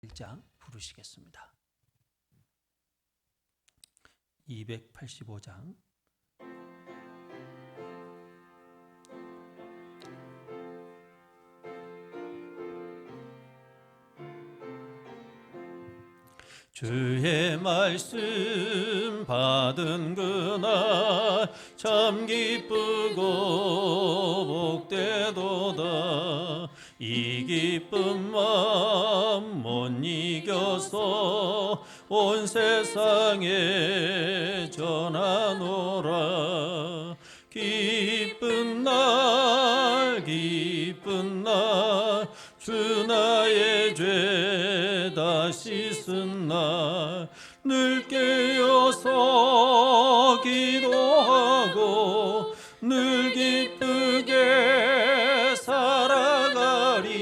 1장 부르시겠습니다. 285장 주의 말씀 받은 그날 참 기쁘고 복되도다. 이 기쁜 마음 못 이겨서 온 세상에 전하노라. 기쁜 날 주 나의 죄 다 씻은 날 늘 깨어서 기도하고 늘 기쁘게 살아가리.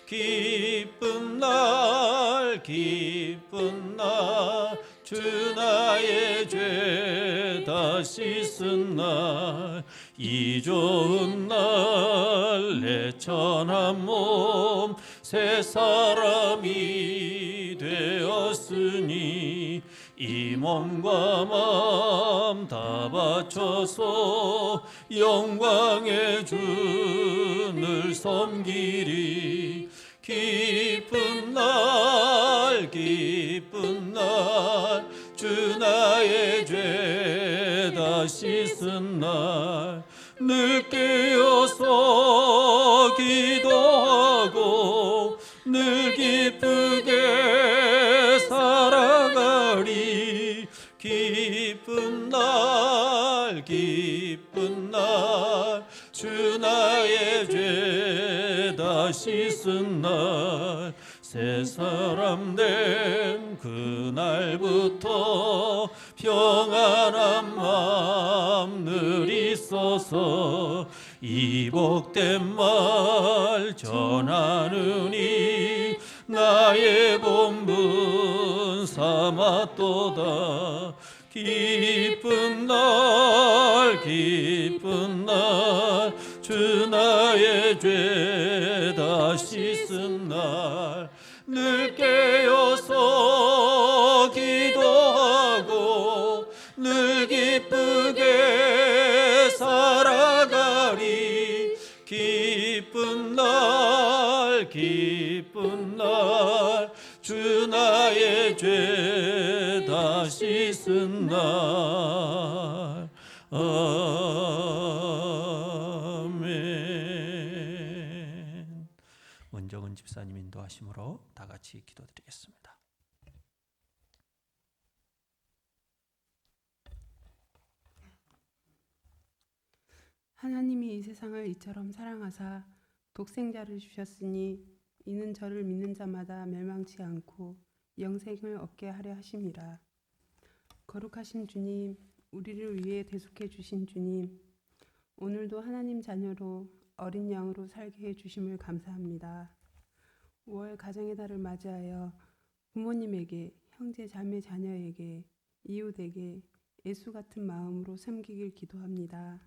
기쁜 날 주 나의 죄 다 씻은 날 이 좋은 날 내 천한 몸 새 사람이 되었으니 이 몸과 마음 다 바쳐서 영광의 주를 섬기리. 기쁜 날 주 나의 죄 다 씻은 날 늘 깨어서 기도하고 늘 기쁘게 살아가리. 기쁜 날 주 나의 죄 다 씻은 날 새 사람 된 그날부터 평안한 마음 늘 있어서 이 복된 말 전하느니 나의 본분 삼았도다. 기쁜 날 주 나의 죄 다 씻은 날 늘 깨어서 기도하고 늘 기쁘게 살아가리. 기쁜 날 주 나의 죄 다 씻은 날. 아멘. 원정은 집사님 인도하심으로 다 같이 기도드리겠습니다. 하나님이 이 세상을 이처럼 사랑하사 독생자를 주셨으니 이는 저를 믿는 자마다 멸망치 않고 영생을 얻게 하려 하심이라. 거룩하신 주님, 우리를 위해 대속해 주신 주님, 오늘도 하나님 자녀로 어린 양으로 살게 해 주심을 감사합니다. 5월 가정의 달을 맞이하여 부모님에게, 형제 자매 자녀에게, 이웃에게 예수 같은 마음으로 섬기길 기도합니다.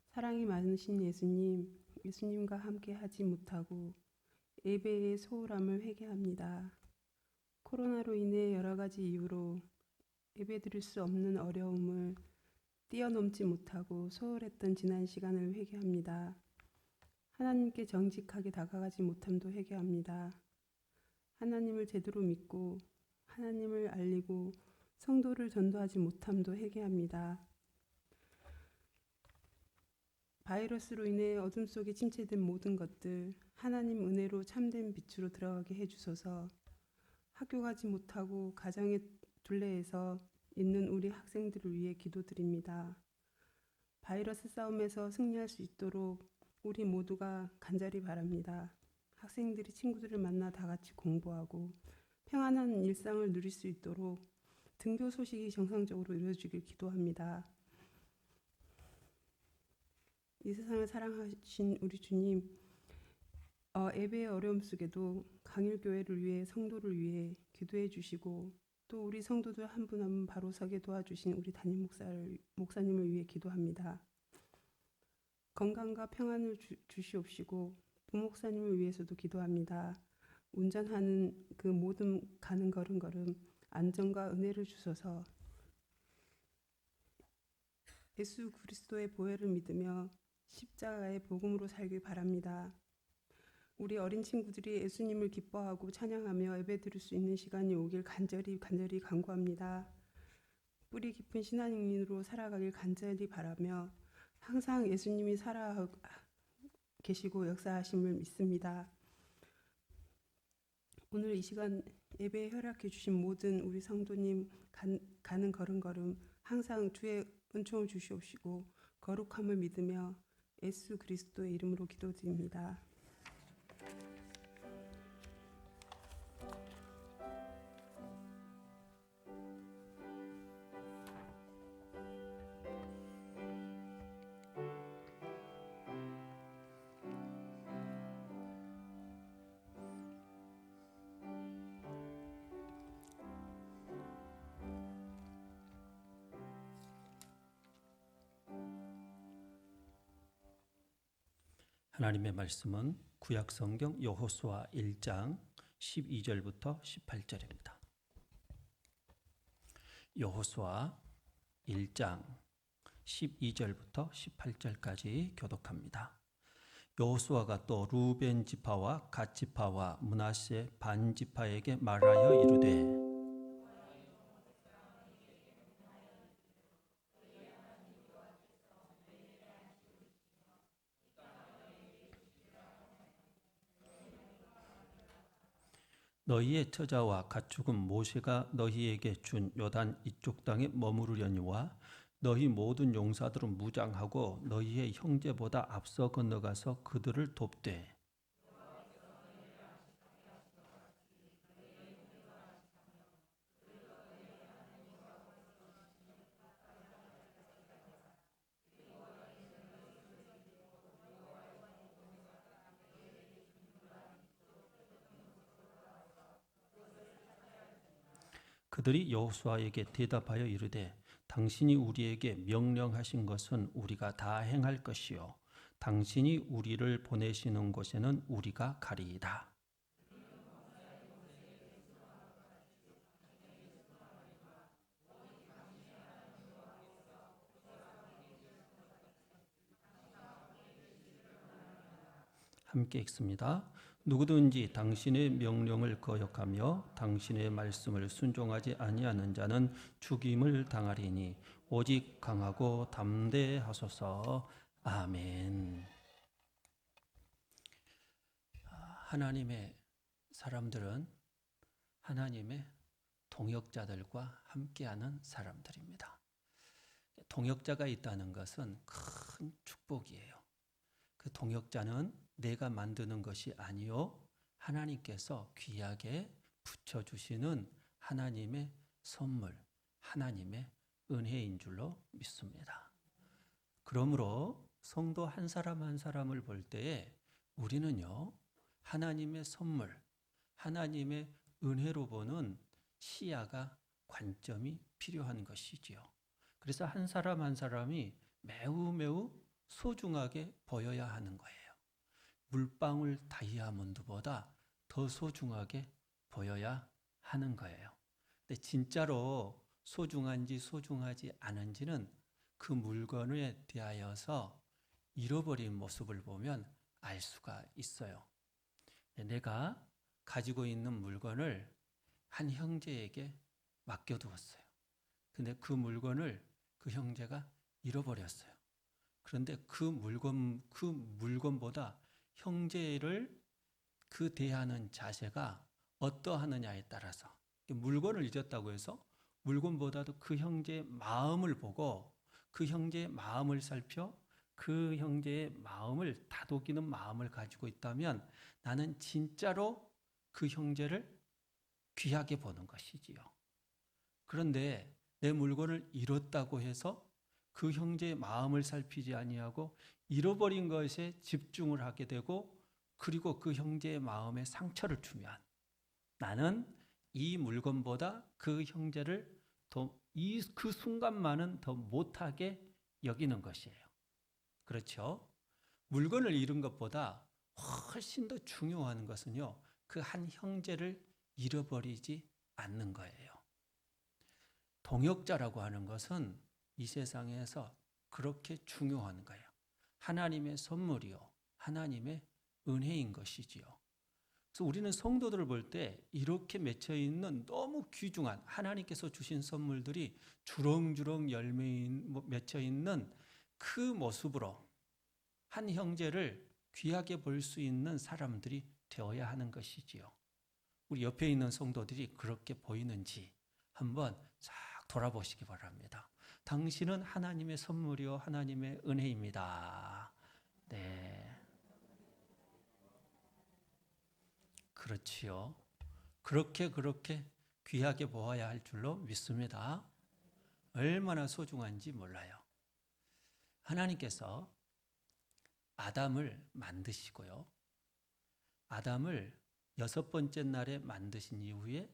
사랑이 많으신 예수님과 함께 하지 못하고 예배의 소홀함을 회개합니다. 코로나로 인해 여러 가지 이유로 예배드릴 수 없는 어려움을 뛰어넘지 못하고 소홀했던 지난 시간을 회개합니다. 하나님께 정직하게 다가가지 못함도 회개합니다. 하나님을 제대로 믿고 하나님을 알리고 성도를 전도하지 못함도 회개합니다. 바이러스로 인해 어둠 속에 침체된 모든 것들 하나님 은혜로 참된 빛으로 들어가게 해주소서. 학교 가지 못하고 가정의 둘레에서 있는 우리 학생들을 위해 기도드립니다. 바이러스 싸움에서 승리할 수 있도록 우리 모두가 간절히 바랍니다. 학생들이 친구들을 만나 다 같이 공부하고 평안한 일상을 누릴 수 있도록 등교 소식이 정상적으로 이루어지길 기도합니다. 이 세상을 사랑하신 우리 주님, 예배의 어려움 속에도 강일교회를 위해 성도를 위해 기도해 주시고 또 우리 성도들 한 분 한 분 바로 서게 도와주신 우리 담임 목사님을 위해 기도합니다. 건강과 평안을 주시옵시고 부목사님을 위해서도 기도합니다. 운전하는 그 모든 가는 걸음걸음 안전과 은혜를 주소서. 예수 그리스도의 보혈을 믿으며 십자가의 복음으로 살길 바랍니다. 우리 어린 친구들이 예수님을 기뻐하고 찬양하며 예배드릴 수 있는 시간이 오길 간절히 간구합니다. 뿌리 깊은 신앙인으로 살아가길 간절히 바라며 항상 예수님이 살아 계시고 역사하심을 믿습니다. 오늘 이 시간 예배에 허락해 주신 모든 우리 성도님 가는 걸음걸음 항상 주의 은총을 주시옵시고 거룩함을 믿으며 예수 그리스도의 이름으로 기도드립니다. 하나님의 말씀은 구약 성경 여호수아 1장 12절부터 18절입니다. 여호수아 1장 12절부터 18절까지 교독합니다. 여호수아가 또 루벤 지파와 갓 지파와 므낫세 반 지파에게 말하여 이르되 너희의 처자와 가축은 모세가 너희에게 준 요단 이쪽 땅에 머무르려니와 너희 모든 용사들은 무장하고 너희의 형제보다 앞서 건너가서 그들을 돕되 그들이 여호수아에게 대답하여 이르되 당신이 우리에게 명령하신 것은 우리가 다 행할 것이요 당신이 우리를 보내시는 곳에는 우리가 가리이다. 함께 읽습니다. 누구든지 당신의 명령을 거역하며 당신의 말씀을 순종하지 아니하는 자는 죽임을 당하리니 오직 강하고 담대하소서. 아멘. 하나님의 사람들은 하나님의 동역자들과 함께하는 사람들입니다. 동역자가 있다는 것은 큰 축복이에요. 그 동역자는 내가 만드는 것이 아니요 하나님께서 귀하게 붙여주시는 하나님의 선물, 하나님의 은혜인 줄로 믿습니다. 그러므로 성도 한 사람 한 사람을 볼 때에 우리는요 하나님의 선물, 하나님의 은혜로 보는 시야가 관점이 필요한 것이지요. 그래서 한 사람 한 사람이 매우 소중하게 보여야 하는 거예요. 물방울 다이아몬드보다 더 소중하게 보여야 하는 거예요. 근데 진짜로 소중한지 소중하지 않은지는 그 물건에 대하여서 잃어버린 모습을 보면 알 수가 있어요. 내가 가지고 있는 물건을 한 형제에게 맡겨두었어요. 근데 그 물건을 그 형제가 잃어버렸어요. 그런데 그 물건보다 형제를 그 대하는 자세가 어떠하느냐에 따라서 물건을 잊었다고 해서 물건보다도 그 형제의 마음을 보고 그 형제의 마음을 살펴 그 형제의 마음을 다독이는 마음을 가지고 있다면 나는 진짜로 그 형제를 귀하게 보는 것이지요. 그런데 내 물건을 잃었다고 해서 그 형제의 마음을 살피지 아니하고 잃어버린 것에 집중을 하게 되고 그리고 그 형제의 마음에 상처를 주면 나는 이 물건보다 그 형제를 그 순간만은 더 못하게 여기는 것이에요. 그렇죠? 물건을 잃은 것보다 훨씬 더 중요한 것은요, 그 한 형제를 잃어버리지 않는 거예요. 동역자라고 하는 것은 이 세상에서 그렇게 중요한 거예요. 하나님의 선물이요, 하나님의 은혜인 것이지요. 그래서 우리는 성도들을 볼 때 이렇게 맺혀 있는 너무 귀중한 하나님께서 주신 선물들이 주렁주렁 맺혀 있는 그 모습으로 한 형제를 귀하게 볼 수 있는 사람들이 되어야 하는 것이지요. 우리 옆에 있는 성도들이 그렇게 보이는지 한번 싹 돌아보시기 바랍니다. 당신은 하나님의 선물이요, 하나님의 은혜입니다. 네. 그렇지요. 그렇게 귀하게 보아야 할 줄로 믿습니다. 얼마나 소중한지 몰라요. 하나님께서 아담을 만드시고요. 아담을 6번째 날에 만드신 이후에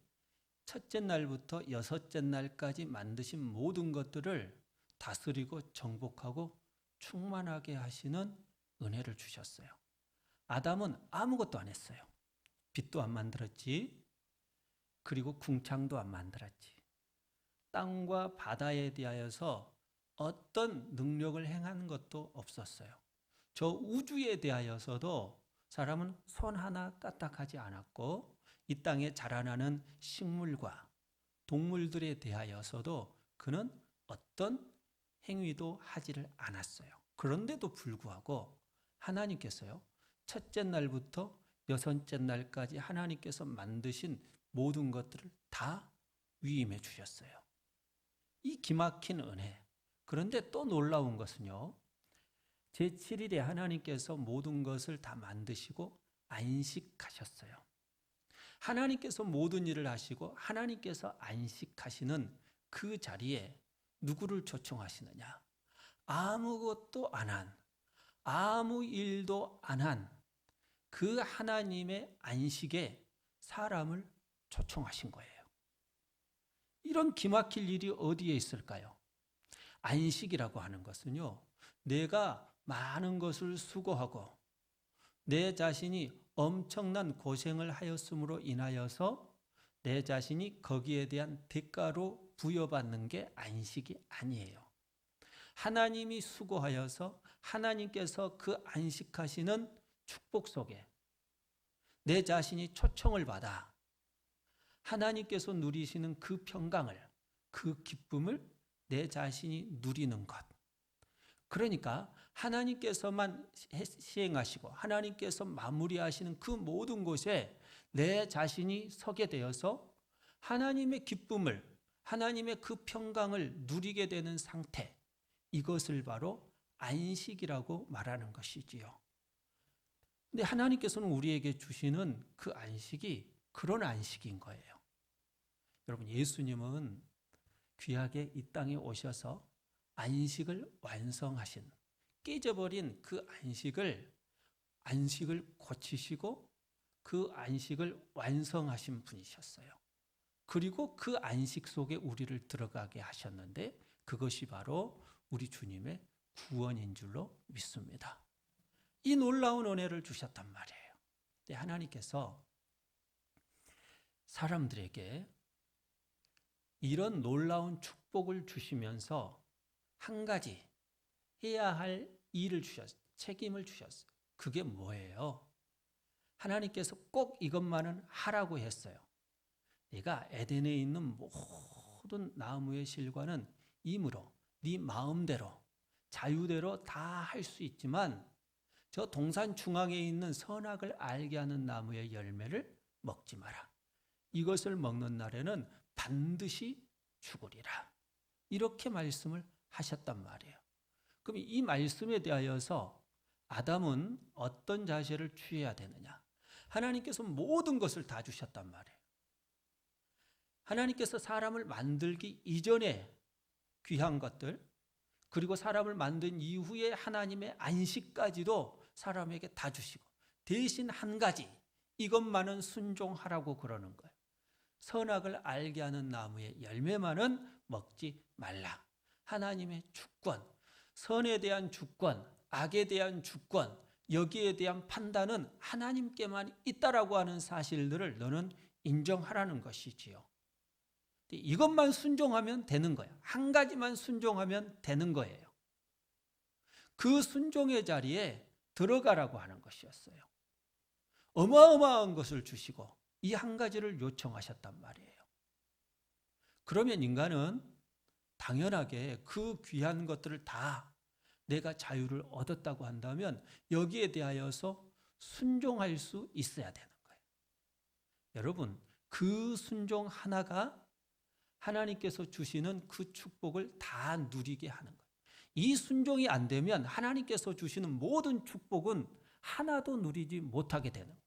첫째 날부터 6째 날까지 만드신 모든 것들을 다스리고 정복하고 충만하게 하시는 은혜를 주셨어요. 아담은 아무것도 안 했어요. 빛도 안 만들었지. 그리고 궁창도 안 만들었지. 땅과 바다에 대하여서 어떤 능력을 행한 것도 없었어요. 저 우주에 대하여서도 사람은 손 하나 까딱하지 않았고, 이 땅에 자라나는 식물과 동물들에 대하여서도 그는 어떤 행위도 하지를 않았어요. 그런데도 불구하고 하나님께서요, 첫째 날부터 6째 날까지 하나님께서 만드신 모든 것들을 다 위임해 주셨어요. 이 기막힌 은혜. 그런데 또 놀라운 것은요, 제7일에 하나님께서 모든 것을 다 만드시고 안식하셨어요. 하나님께서 모든 일을 하시고 하나님께서 안식하시는 그 자리에 누구를 초청하시느냐? 아무것도 안 한, 아무 일도 안 한 그 하나님의 안식에 사람을 초청하신 거예요. 이런 기막힐 일이 어디에 있을까요? 안식이라고 하는 것은요, 내가 많은 것을 수고하고 내 자신이 엄청난 고생을 하였음으로 인하여서 내 자신이 거기에 대한 대가로 부여받는 게 안식이 아니에요. 하나님이 수고하여서 하나님께서 그 안식하시는 축복 속에 내 자신이 초청을 받아 하나님께서 누리시는 그 평강을, 그 기쁨을 내 자신이 누리는 것. 그러니까 하나님께서만 시행하시고 하나님께서 마무리하시는 그 모든 곳에 내 자신이 서게 되어서 하나님의 기쁨을, 하나님의 그 평강을 누리게 되는 상태, 이것을 바로 안식이라고 말하는 것이지요. 근데 하나님께서는 우리에게 주시는 그 안식이 그런 안식인 거예요. 여러분, 예수님은 귀하게 이 땅에 오셔서 안식을 완성하신, 깨져버린 그 안식을 고치시고 그 안식을 완성하신 분이셨어요. 그리고 그 안식 속에 우리를 들어가게 하셨는데 그것이 바로 우리 주님의 구원인 줄로 믿습니다. 이 놀라운 은혜를 주셨단 말이에요. 근데 하나님께서 사람들에게 이런 놀라운 축복을 주시면서 한 가지 해야 할 일을 주셨어요. 책임을 주셨어요. 그게 뭐예요? 하나님께서 꼭 이것만은 하라고 했어요. 네가 에덴에 있는 모든 나무의 실과는 임으로 네 마음대로 자유대로 다 할 수 있지만 저 동산 중앙에 있는 선악을 알게 하는 나무의 열매를 먹지 마라. 이것을 먹는 날에는 반드시 죽으리라. 이렇게 말씀을 하셨단 말이에요. 그럼 이 말씀에 대하여서 아담은 어떤 자세를 취해야 되느냐? 하나님께서 모든 것을 다 주셨단 말이에요. 하나님께서 사람을 만들기 이전에 귀한 것들, 그리고 사람을 만든 이후에 하나님의 안식까지도 사람에게 다 주시고, 대신 한 가지, 이것만은 순종하라고 그러는 거예요. 선악을 알게 하는 나무의 열매만은 먹지 말라. 하나님의 주권, 선에 대한 주권, 악에 대한 주권, 여기에 대한 판단은 하나님께만 있다라고 하는 사실들을 너는 인정하라는 것이지요. 이것만 순종하면 되는 거야. 한 가지만 순종하면 되는 거예요. 그 순종의 자리에 들어가라고 하는 것이었어요. 어마어마한 것을 주시고 이 한 가지를 요청하셨단 말이에요. 그러면 인간은 당연하게 그 귀한 것들을 다 내가 자유를 얻었다고 한다면 여기에 대하여서 순종할 수 있어야 되는 거예요. 여러분, 그 순종 하나가 하나님께서 주시는 그 축복을 다 누리게 하는 거예요. 이 순종이 안 되면 하나님께서 주시는 모든 축복은 하나도 누리지 못하게 되는 거예요.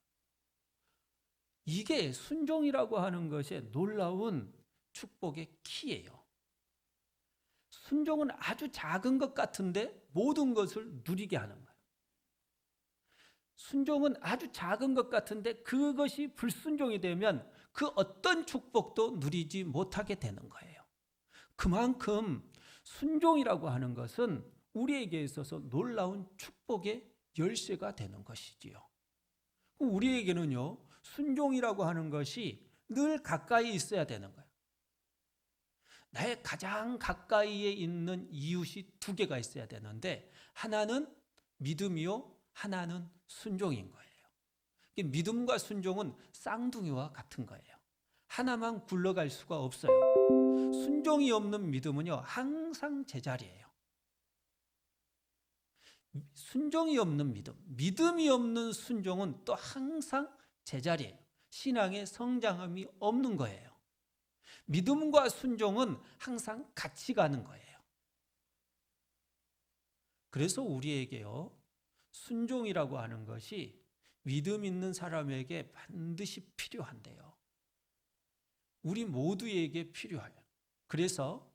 이게 순종이라고 하는 것의 놀라운 축복의 키예요. 순종은 아주 작은 것 같은데 모든 것을 누리게 하는 거예요. 순종은 아주 작은 것 같은데 그것이 불순종이 되면 그 어떤 축복도 누리지 못하게 되는 거예요. 그만큼 순종이라고 하는 것은 우리에게 있어서 놀라운 축복의 열쇠가 되는 것이지요. 우리에게는요, 순종이라고 하는 것이 늘 가까이 있어야 되는 거예요. 나의 가장 가까이에 있는 이웃이 두 개가 있어야 되는데 하나는 믿음이요, 하나는 순종인 거예요. 믿음과 순종은 쌍둥이와 같은 거예요. 하나만 굴러갈 수가 없어요. 순종이 없는 믿음은요, 항상 제자리예요. 순종이 없는 믿음, 믿음이 없는 순종은 또 항상 제자리예요. 신앙의 성장함이 없는 거예요. 믿음과 순종은 항상 같이 가는 거예요. 그래서 우리에게요, 순종이라고 하는 것이 믿음 있는 사람에게 반드시 필요한데요. 우리 모두에게 필요해요. 그래서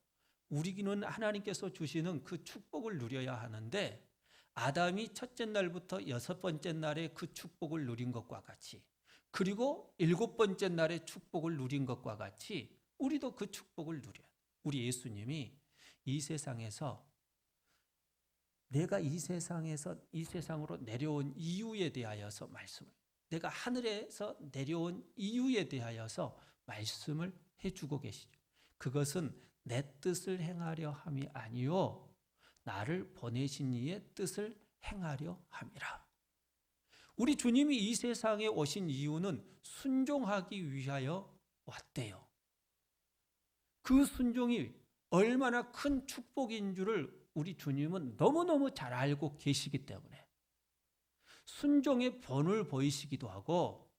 우리는 하나님께서 주시는 그 축복을 누려야 하는데 아담이 첫째 날부터 여섯 번째 날에 그 축복을 누린 것과 같이 그리고 일곱 번째 날에 축복을 누린 것과 같이 우리도 그 축복을 누려요. 우리 예수님이 이 세상에서 내가 이 세상으로 내려온 이유에 대하여서 말씀을 내가 하늘에서 내려온 이유에 대하여서 말씀을 해주고 계시죠. 그것은 내 뜻을 행하려 함이 아니요 나를 보내신 이의 뜻을 행하려 함이라. 우리 주님이 이 세상에 오신 이유는 순종하기 위하여 왔대요. 그 순종이 얼마나 큰 축복인 줄을 우리 주님은 너무너무 잘 알고 계시기 때문에 순종의 본을 보이시기도 하고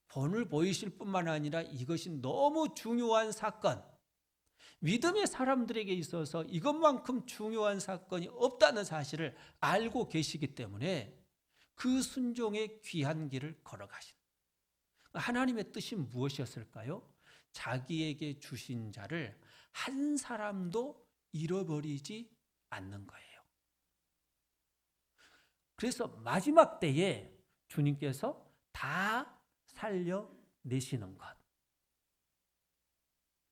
본을 보이실 뿐만 아니라 이것이 너무 중요한 사건, 믿음의 사람들에게 있어서 이것만큼 중요한 사건이 없다는 사실을 알고 계시기 때문에 그 순종의 귀한 길을 걸어가신 하나님의 뜻이 무엇이었을까요? 자기에게 주신 자를 한 사람도 잃어버리지 않는 거예요. 그래서 마지막 때에 주님께서 다 살려내시는 것.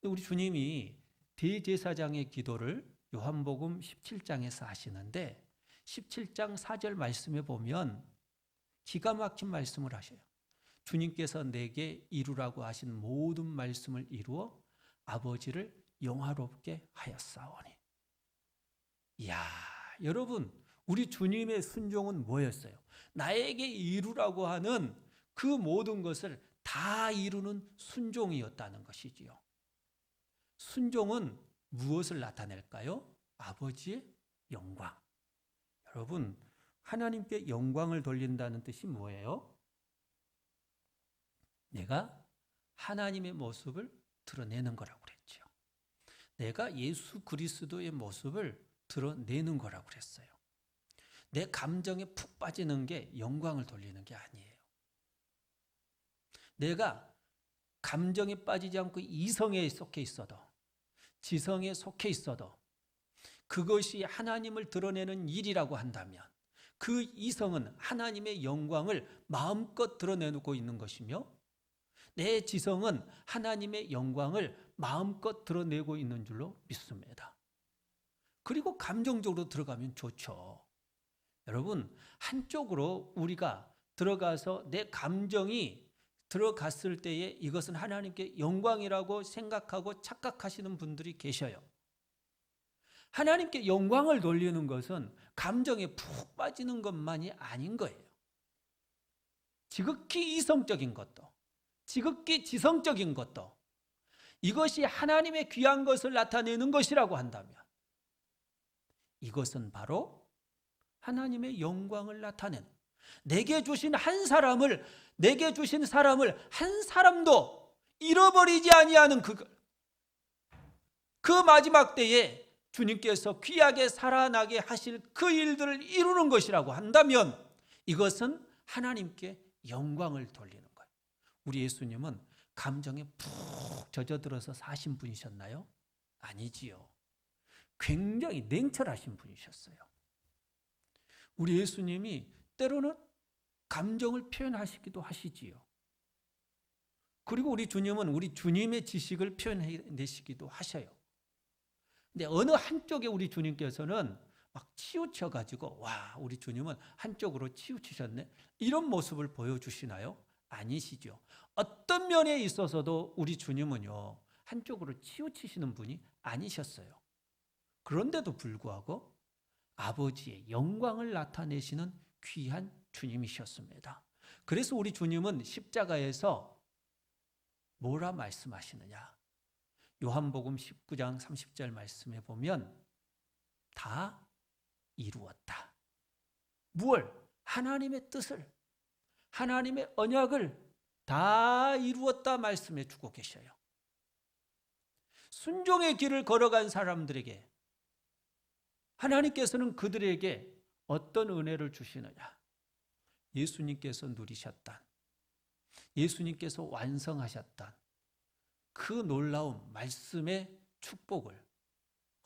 우리 주님이 대제사장의 기도를 요한복음 17장에서 하시는데 17장 4절 말씀에 보면 기가 막힌 말씀을 하셔요. 주님께서 내게 이루라고 하신 모든 말씀을 이루어 아버지를 영화롭게 하였사오니. 이야, 여러분, 우리 주님의 순종은 뭐였어요? 나에게 이루라고 하는 그 모든 것을 다 이루는 순종이었다는 것이지요. 순종은 무엇을 나타낼까요? 아버지의 영광. 여러분, 하나님께 영광을 돌린다는 뜻이 뭐예요? 내가 하나님의 모습을 드러내는 거라고 그랬죠. 내가 예수 그리스도의 모습을 드러내는 거라고 그랬어요. 내 감정에 푹 빠지는 게 영광을 돌리는 게 아니에요. 내가 감정에 빠지지 않고 이성에 속해 있어도 지성에 속해 있어도 그것이 하나님을 드러내는 일이라고 한다면 그 이성은 하나님의 영광을 마음껏 드러내고 있는 것이며 내 지성은 하나님의 영광을 마음껏 드러내고 있는 줄로 믿습니다. 그리고 감정적으로 들어가면 좋죠. 여러분, 한쪽으로 우리가 들어가서 내 감정이 들어갔을 때에 이것은 하나님께 영광이라고 생각하고 착각하시는 분들이 계셔요. 하나님께 영광을 돌리는 것은 감정에 푹 빠지는 것만이 아닌 거예요. 지극히 이성적인 것도, 지극히 지성적인 것도, 이것이 하나님의 귀한 것을 나타내는 것이라고 한다면 이것은 바로 하나님의 영광을 나타내는, 내게 주신 사람을 한 사람도 잃어버리지 아니하는 그 마지막 때에 주님께서 귀하게 살아나게 하실 그 일들을 이루는 것이라고 한다면 이것은 하나님께 영광을 돌리는 거예요. 우리 예수님은 감정에 푹 젖어들어서 사신 분이셨나요? 아니지요. 굉장히 냉철하신 분이셨어요. 우리 예수님이 때로는 감정을 표현하시기도 하시지요. 그리고 우리 주님은 우리 주님의 지식을 표현해내시기도 하셔요. 근데 어느 한쪽에 우리 주님께서는 막 치우쳐가지고 와, 우리 주님은 한쪽으로 치우치셨네, 이런 모습을 보여주시나요? 아니시죠. 어떤 면에 있어서도 우리 주님은요, 한쪽으로 치우치시는 분이 아니셨어요. 그런데도 불구하고 아버지의 영광을 나타내시는 귀한 주님이셨습니다. 그래서 우리 주님은 십자가에서 뭐라 말씀하시느냐? 요한복음 19장 30절 말씀에 보면 다 이루었다. 무엇을? 하나님의 뜻을, 하나님의 언약을 다 이루었다 말씀해 주고 계셔요. 순종의 길을 걸어간 사람들에게 하나님께서는 그들에게 어떤 은혜를 주시느냐? 예수님께서 누리셨던, 예수님께서 완성하셨던 그 놀라운 말씀의 축복을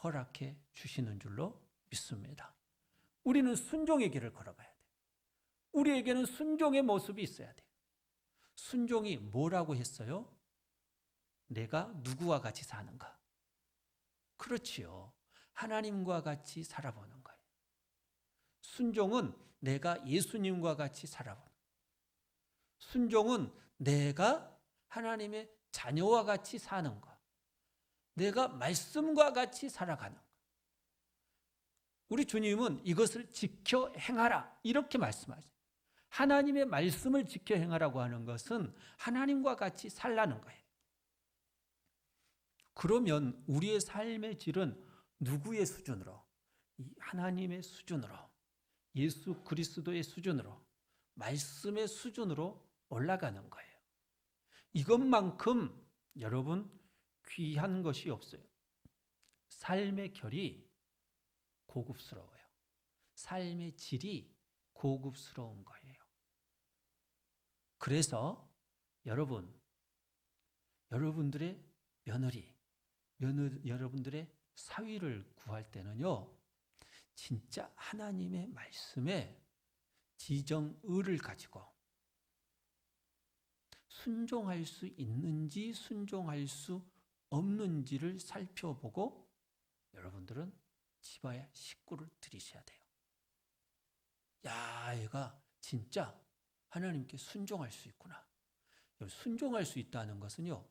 허락해 주시는 줄로 믿습니다. 우리는 순종의 길을 걸어가야 돼요. 우리에게는 순종의 모습이 있어야 돼요. 순종이 뭐라고 했어요? 내가 누구와 같이 사는가? 그렇지요. 하나님과 같이 살아보는 거예요. 순종은 내가 예수님과 같이 살아보는 거예요. 순종은 내가 하나님의 자녀와 같이 사는 것, 내가 말씀과 같이 살아가는 것. 우리 주님은 이것을 지켜 행하라 이렇게 말씀하죠. 하나님의 말씀을 지켜 행하라고 하는 것은 하나님과 같이 살라는 거예요. 그러면 우리의 삶의 질은 누구의 수준으로? 하나님의 수준으로, 예수 그리스도의 수준으로, 말씀의 수준으로 올라가는 거예요. 이것만큼 여러분 귀한 것이 없어요. 삶의 결이 고급스러워요. 삶의 질이 고급스러운 거예요. 그래서 여러분들의 여러분들의 사위를 구할 때는요, 진짜 하나님의 말씀에 지정의를 가지고 순종할 수 있는지 순종할 수 없는지를 살펴보고 여러분들은 집안에 식구를 들이셔야 돼요. 야, 얘가 진짜 하나님께 순종할 수 있구나. 순종할 수 있다는 것은요,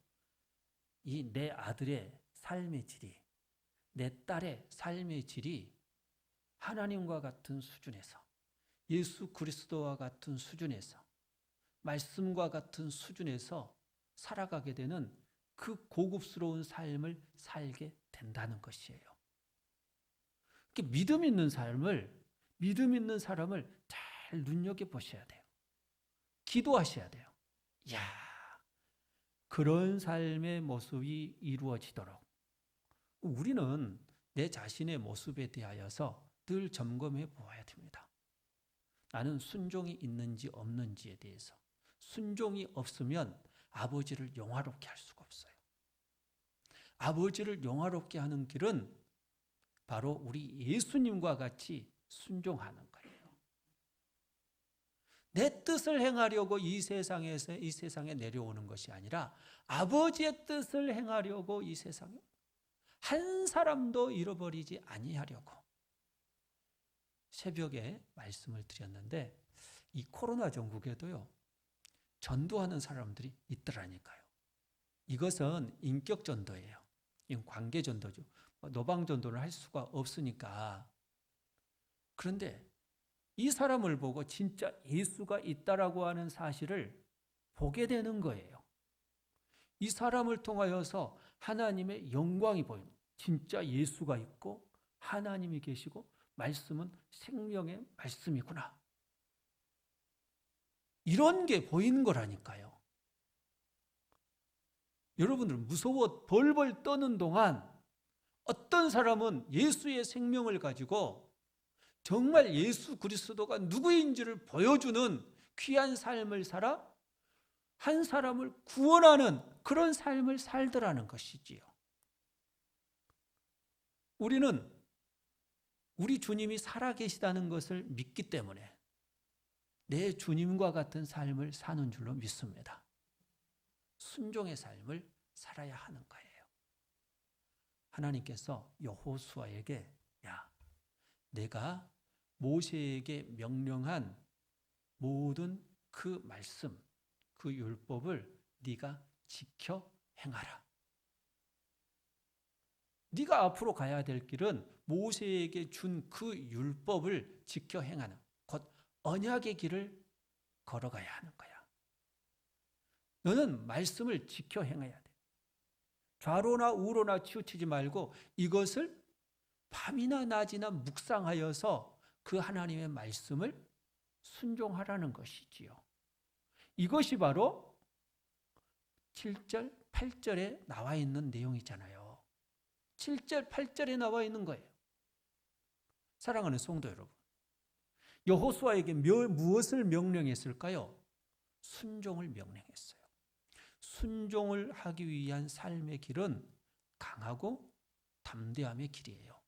이 내 아들의 삶의 질이, 내 딸의 삶의 질이 하나님과 같은 수준에서, 예수 그리스도와 같은 수준에서, 말씀과 같은 수준에서 살아가게 되는 그 고급스러운 삶을 살게 된다는 것이에요. 믿음 있는 사람을 잘 눈여겨보셔야 돼요. 기도하셔야 돼요. 이야, 그런 삶의 모습이 이루어지도록 우리는 내 자신의 모습에 대하여서 늘 점검해 보아야 됩니다. 나는 순종이 있는지 없는지에 대해서. 순종이 없으면 아버지를 영화롭게 할 수가 없어요. 아버지를 영화롭게 하는 길은 바로 우리 예수님과 같이 순종하는 거예요. 내 뜻을 행하려고 이 세상에 내려오는 것이 아니라 아버지의 뜻을 행하려고 이 세상에, 한 사람도 잃어버리지 아니하려고, 새벽에 말씀을 드렸는데 이 코로나 전국에도요. 전도하는 사람들이 있더라니까요. 이것은 인격 전도예요. 이건 관계 전도죠. 노방 전도를 할 수가 없으니까. 그런데 이 사람을 보고 진짜 예수가 있다라고 하는 사실을 보게 되는 거예요. 이 사람을 통하여서 하나님의 영광이 보이는 거예요. 진짜 예수가 있고 하나님이 계시고 말씀은 생명의 말씀이구나. 이런 게 보이는 거라니까요. 여러분들 무서워 벌벌 떠는 동안 어떤 사람은 예수의 생명을 가지고 정말 예수 그리스도가 누구인지를 보여주는 귀한 삶을 살아 한 사람을 구원하는 그런 삶을 살더라는 것이지요. 우리는 우리 주님이 살아계시다는 것을 믿기 때문에 내 주님과 같은 삶을 사는 줄로 믿습니다. 순종의 삶을 살아야 하는 거예요. 하나님께서 여호수아에게 야, 내가 모세에게 명령한 모든 그 말씀, 그 율법을 네가 지켜 행하라. 네가 앞으로 가야 될 길은 모세에게 준 그 율법을 지켜 행하는 곧 언약의 길을 걸어가야 하는 거야. 너는 말씀을 지켜 행해야 돼. 좌로나 우로나 치우치지 말고 이것을 밤이나 낮이나 묵상하여서 그 하나님의 말씀을 순종하라는 것이지요. 이것이 바로 7절, 8절에 나와 있는 내용이잖아요. 7절, 8절에 나와 있는 거예요. 사랑하는 성도 여러분, 여호수아에게 무엇을 명령했을까요? 순종을 명령했어요. 순종을 하기 위한 삶의 길은 강하고 담대함의 길이에요.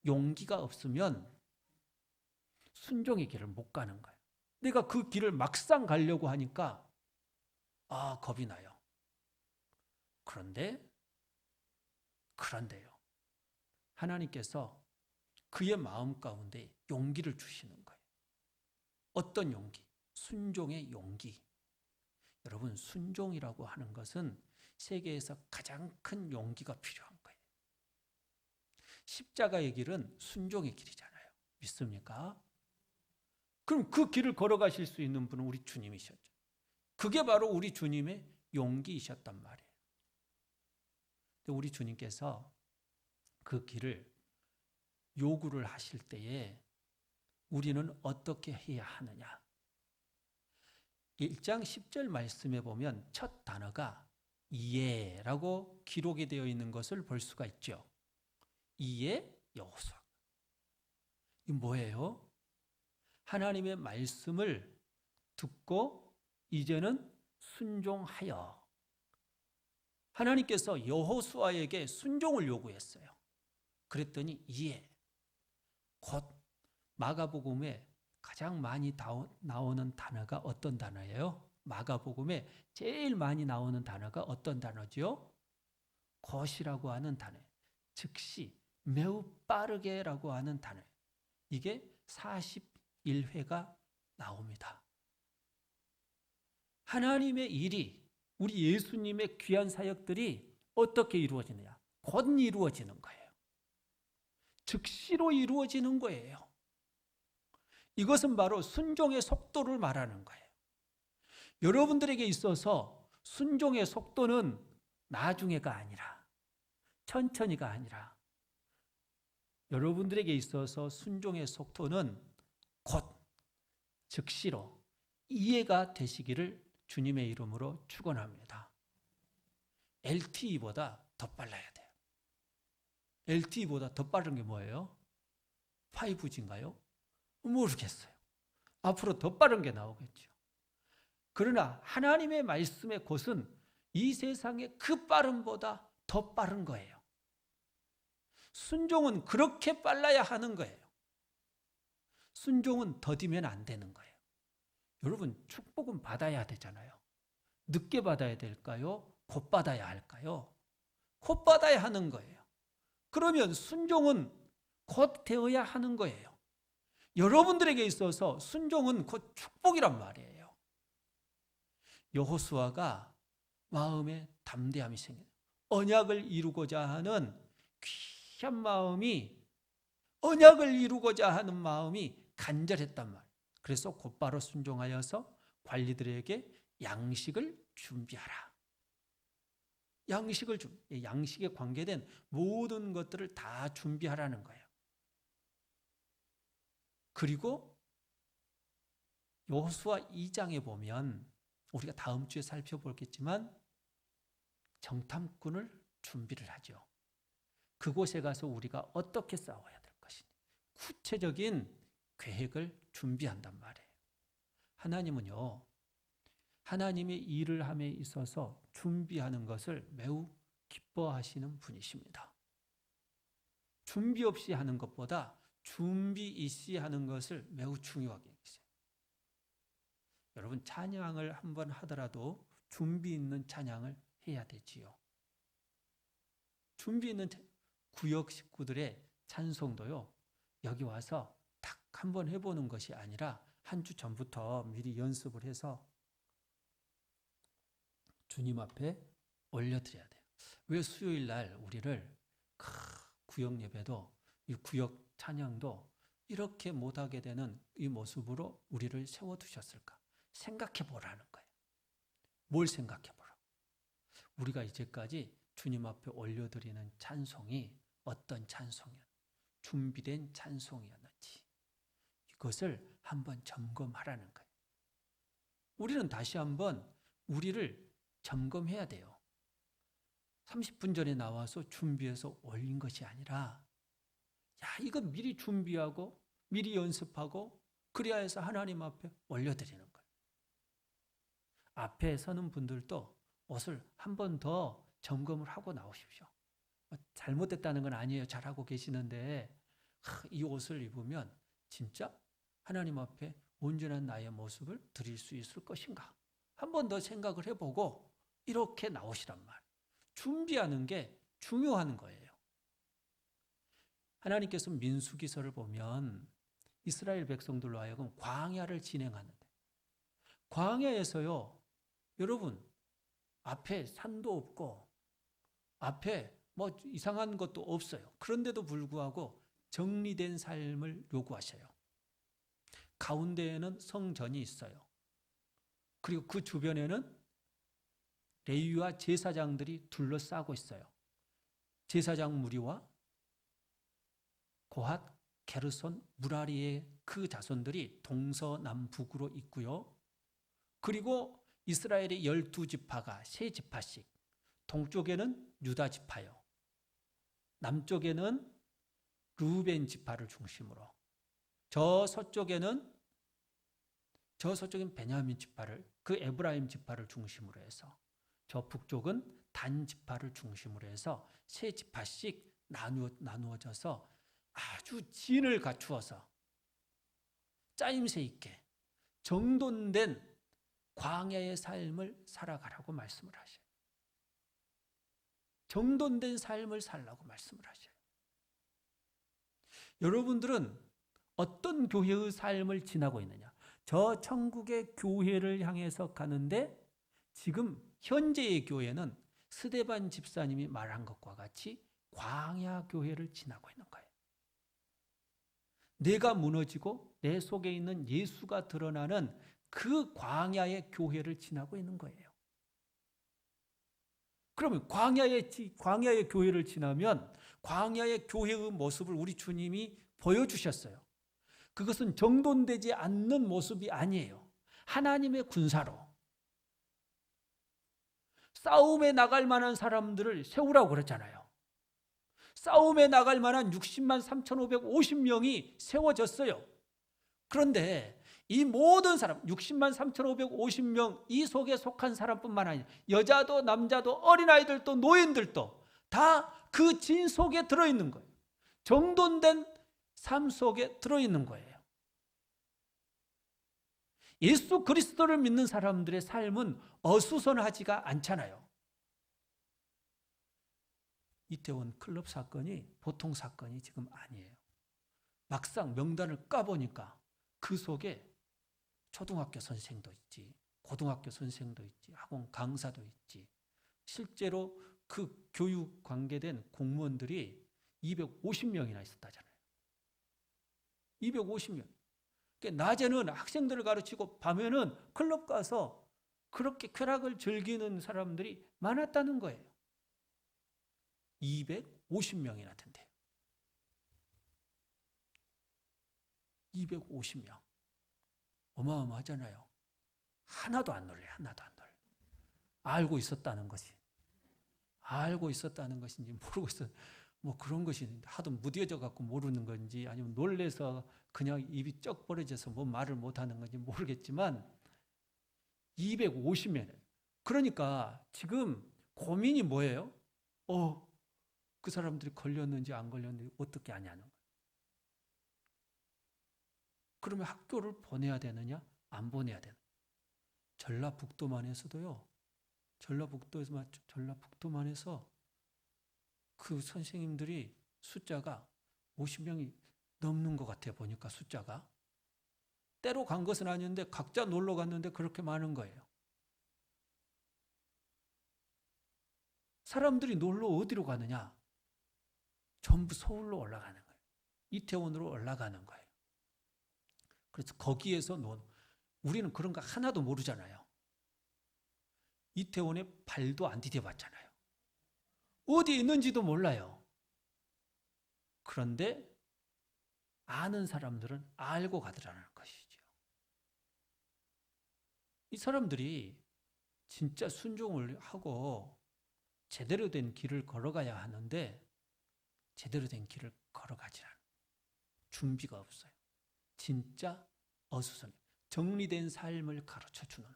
용기가 없으면 순종의 길을 못 가는 거예요. 내가 그 길을 막상 가려고 하니까 겁이 나요. 그런데요. 하나님께서 그의 마음 가운데 용기를 주시는 거예요. 어떤 용기? 순종의 용기. 여러분, 순종이라고 하는 것은 세계에서 가장 큰 용기가 필요한 거예요. 십자가의 길은 순종의 길이잖아요. 믿습니까? 그럼 그 길을 걸어가실 수 있는 분은 우리 주님이셨죠. 그게 바로 우리 주님의 용기이셨단 말이에요. 우리 주님께서 그 길을 요구를 하실 때에 우리는 어떻게 해야 하느냐? 1장 10절 말씀에 보면 첫 단어가 이에라고 기록이 되어 있는 것을 볼 수가 있죠. 이에 여호수아. 이 뭐예요? 하나님의 말씀을 듣고 이제는 순종하여. 하나님께서 여호수아에게 순종을 요구했어요. 그랬더니 이에 곧 마가복음에 가장 많이 나오는 단어가 어떤 단어예요? 마가복음에 제일 많이 나오는 단어가 어떤 단어죠? 곧이라고 하는 단어. 즉시, 매우 빠르게라고 하는 단어. 이게 41회가 나옵니다. 하나님의 일이, 우리 예수님의 귀한 사역들이 어떻게 이루어지느냐? 곧 이루어지는 거예요. 즉시로 이루어지는 거예요. 이것은 바로 순종의 속도를 말하는 거예요. 여러분들에게 있어서 순종의 속도는 나중에가 아니라, 천천히가 아니라, 여러분들에게 있어서 순종의 속도는 곧 즉시로 이해가 되시기를 주님의 이름으로 축원합니다. LTE보다 더 빨라야 돼요. LTE보다 더 빠른 게 뭐예요? 5G인가요? 모르겠어요. 앞으로 더 빠른 게 나오겠죠. 그러나 하나님의 말씀의 곳은 이 세상의 그 빠름보다 더 빠른 거예요. 순종은 그렇게 빨라야 하는 거예요. 순종은 더디면 안 되는 거예요. 여러분, 축복은 받아야 되잖아요. 늦게 받아야 될까요? 곧 받아야 할까요? 곧 받아야 하는 거예요. 그러면 순종은 곧 되어야 하는 거예요. 여러분들에게 있어서 순종은 곧 축복이란 말이에요. 여호수아가 마음에 담대함이 생겨요. 언약을 이루고자 하는 귀한 마음이, 언약을 이루고자 하는 마음이 간절했단 말이에요. 그래서 곧바로 순종하여서 관리들에게 양식을 준비하라. 양식에 관계된 모든 것들을 다 준비하라는 거예요. 그리고 여호수아 2장에 보면 우리가 다음 주에 살펴보겠지만 정탐꾼을 준비를 하죠. 그곳에 가서 우리가 어떻게 싸워야 될 것인지 구체적인 계획을 준비한단 말이에요. 하나님은요, 하나님의 일을 함에 있어서 준비하는 것을 매우 기뻐하시는 분이십니다. 준비 없이 하는 것보다 준비 있이 하는 것을 매우 중요하게 여기세요. 여러분, 찬양을 한번 하더라도 준비 있는 찬양을 해야 되지요. 준비 있는 구역 식구들의 찬송도요, 여기 와서 딱 한번 해보는 것이 아니라 한 주 전부터 미리 연습을 해서 주님 앞에 올려드려야 돼요. 왜 수요일 날 우리를 구역 예배도, 이 구역 찬양도 이렇게 못하게 되는 이 모습으로 우리를 세워두셨을까? 생각해 보라는 거예요. 뭘 생각해 보라? 우리가 이제까지 주님 앞에 올려드리는 찬송이 어떤 찬송이었는지, 준비된 찬송이었는지 이것을 한번 점검하라는 거예요. 우리는 다시 한번 우리를 점검해야 돼요. 30분 전에 나와서 준비해서 올린 것이 아니라, 이거 미리 준비하고 미리 연습하고 그래야 해서 하나님 앞에 올려드리는 거예요. 앞에 서는 분들도 옷을 한 번 더 점검을 하고 나오십시오. 잘못됐다는 건 아니에요. 잘하고 계시는데 이 옷을 입으면 진짜 하나님 앞에 온전한 나의 모습을 드릴 수 있을 것인가? 한 번 더 생각을 해보고 이렇게 나오시란 말. 준비하는 게 중요한 거예요. 하나님께서 민수기서를 보면 이스라엘 백성들로 하여금 광야를 진행하는데, 광야에서요, 여러분, 앞에 산도 없고 앞에 뭐 이상한 것도 없어요. 그런데도 불구하고 정리된 삶을 요구하셔요. 가운데에는 성전이 있어요. 그리고 그 주변에는 레위와 제사장들이 둘러싸고 있어요. 제사장 무리와 고핫, 게르손, 무라리의 그 자손들이 동서남북으로 있고요. 그리고 이스라엘의 12지파가 3지파씩, 동쪽에는 유다 지파요, 남쪽에는 르우벤 지파를 중심으로, 저 서쪽에는 베냐민 지파를, 그 에브라임 지파를 중심으로 해서, 저 북쪽은 단 지파를 중심으로 해서 3지파씩 나누어져서 아주 진을 갖추어서 짜임새 있게 정돈된 광야의 삶을 살아가라고 말씀을 하셔요. 정돈된 삶을 살라고 말씀을 하셔요. 여러분들은 어떤 교회의 삶을 지나고 있느냐? 저 천국의 교회를 향해서 가는데 지금 현재의 교회는 스데반 집사님이 말한 것과 같이 광야 교회를 지나고 있는 거예요. 내가 무너지고 내 속에 있는 예수가 드러나는 그 광야의 교회를 지나고 있는 거예요. 그러면 광야의 교회를 지나면 광야의 교회의 모습을 우리 주님이 보여주셨어요. 그것은 정돈되지 않는 모습이 아니에요. 하나님의 군사로 싸움에 나갈 만한 사람들을 세우라고 그랬잖아요. 싸움에 나갈 만한 60만 3,550명이 세워졌어요. 그런데 이 모든 사람, 60만 3,550명, 이 속에 속한 사람뿐만 아니라 여자도 남자도 어린아이들도 노인들도 다 그 진 속에 들어있는 거예요. 정돈된 삶 속에 들어있는 거예요. 예수 그리스도를 믿는 사람들의 삶은 어수선하지가 않잖아요. 이태원 클럽 사건이 보통 사건이 지금 아니에요. 막상 명단을 까보니까 그 속에 초등학교 선생도 있지, 고등학교 선생도 있지, 학원 강사도 있지. 실제로 그 교육 관계된 공무원들이 250명이나 있었다잖아요. 250명. 그러니까 낮에는 학생들을 가르치고 밤에는 클럽 가서 그렇게 쾌락을 즐기는 사람들이 많았다는 거예요. 250명이나 된대요. 250명. 어마어마하잖아요. 하나도 안 놀래, 하나도 안 놀래. 알고 있었다는 것이. 알고 있었다는 것인지 모르고 있었, 뭐 그런 것이 하도 무뎌져 갖고 모르는 건지 아니면 놀래서 그냥 입이 쩍 벌어져서 뭐 말을 못하는 건지 모르겠지만 250명. 그러니까 지금 고민이 뭐예요? 그 사람들이 걸렸는지 안 걸렸는지 어떻게 아냐는 거예요. 그러면 학교를 보내야 되느냐? 안 보내야 되느냐? 전라북도만 해서도요. 전라북도만 해서 그 선생님들이 숫자가 50명이 넘는 것 같아요. 보니까 숫자가. 때로 간 것은 아닌데 각자 놀러 갔는데 그렇게 많은 거예요. 사람들이 놀러 어디로 가느냐? 전부 서울로 올라가는 거예요. 이태원으로 올라가는 거예요. 그래서 거기에서 우리는 그런 거 하나도 모르잖아요. 이태원에 발도 안 디뎌봤잖아요. 어디에 있는지도 몰라요. 그런데 아는 사람들은 알고 가더라는 것이죠. 이 사람들이 진짜 순종을 하고 제대로 된 길을 걸어가야 하는데 제대로 된 길을 걸어가지 않아요. 준비가 없어요. 진짜 어수선, 정리된 삶을 가르쳐주는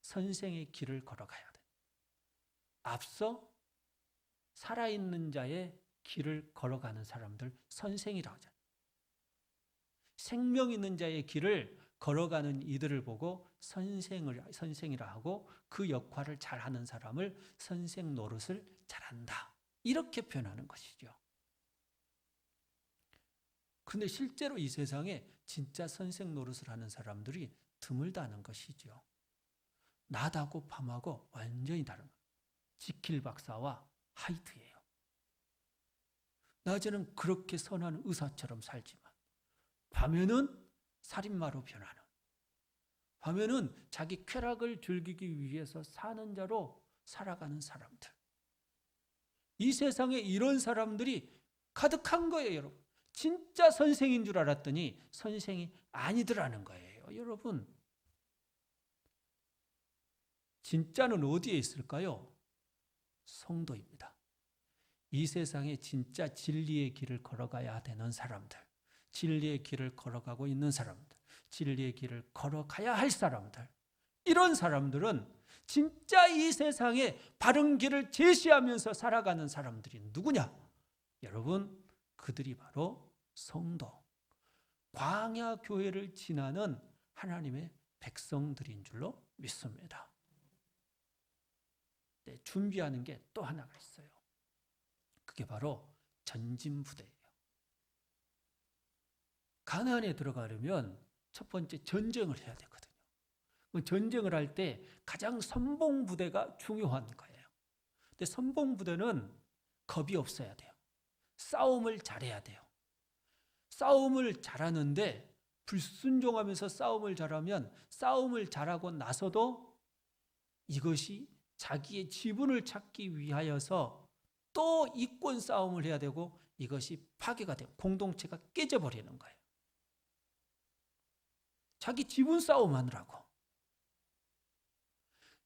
선생의 길을 걸어가야 돼. 앞서 살아있는 자의 길을 걸어가는 사람들 선생이라고 하잖아요. 생명 있는 자의 길을 걸어가는 이들을 보고 선생이라 하고 그 역할을 잘하는 사람을 선생 노릇을 잘한다. 이렇게 표현하는 것이죠. 그런데 실제로 이 세상에 진짜 선생 노릇을 하는 사람들이 드물다는 것이죠. 낮하고 밤하고 완전히 다른 거예요. 지킬 박사와 하이드예요. 낮에는 그렇게 선한 의사처럼 살지만 밤에는 살인마로 변하는, 밤에는 자기 쾌락을 즐기기 위해서 사는 자로 살아가는 사람들. 이 세상에 이런 사람들이 가득한 거예요, 여러분. 진짜 선생인 줄 알았더니 선생이 아니더라는 거예요, 여러분. 진짜는 어디에 있을까요? 성도입니다. 이 세상에 진짜 진리의 길을 걸어가야 되는 사람들, 진리의 길을 걸어가고 있는 사람들, 진리의 길을 걸어가야 할 사람들, 이런 사람들은 진짜 이 세상에 바른 길을 제시하면서 살아가는 사람들이 누구냐? 여러분, 그들이 바로 성도, 광야 교회를 지나는 하나님의 백성들인 줄로 믿습니다. 네, 준비하는 게 또 하나가 있어요. 그게 바로 전진부대예요. 가나안에 들어가려면 첫 번째 전쟁을 해야 되거든요. 전쟁을 할 때 가장 선봉부대가 중요한 거예요. 근데 선봉부대는 겁이 없어야 돼요. 싸움을 잘해야 돼요. 싸움을 잘하는데 불순종하면서 싸움을 잘하면 싸움을 잘하고 나서도 이것이 자기의 지분을 찾기 위하여서 또 이권 싸움을 해야 되고 이것이 파괴가 되고 공동체가 깨져버리는 거예요. 자기 지분 싸움하느라고.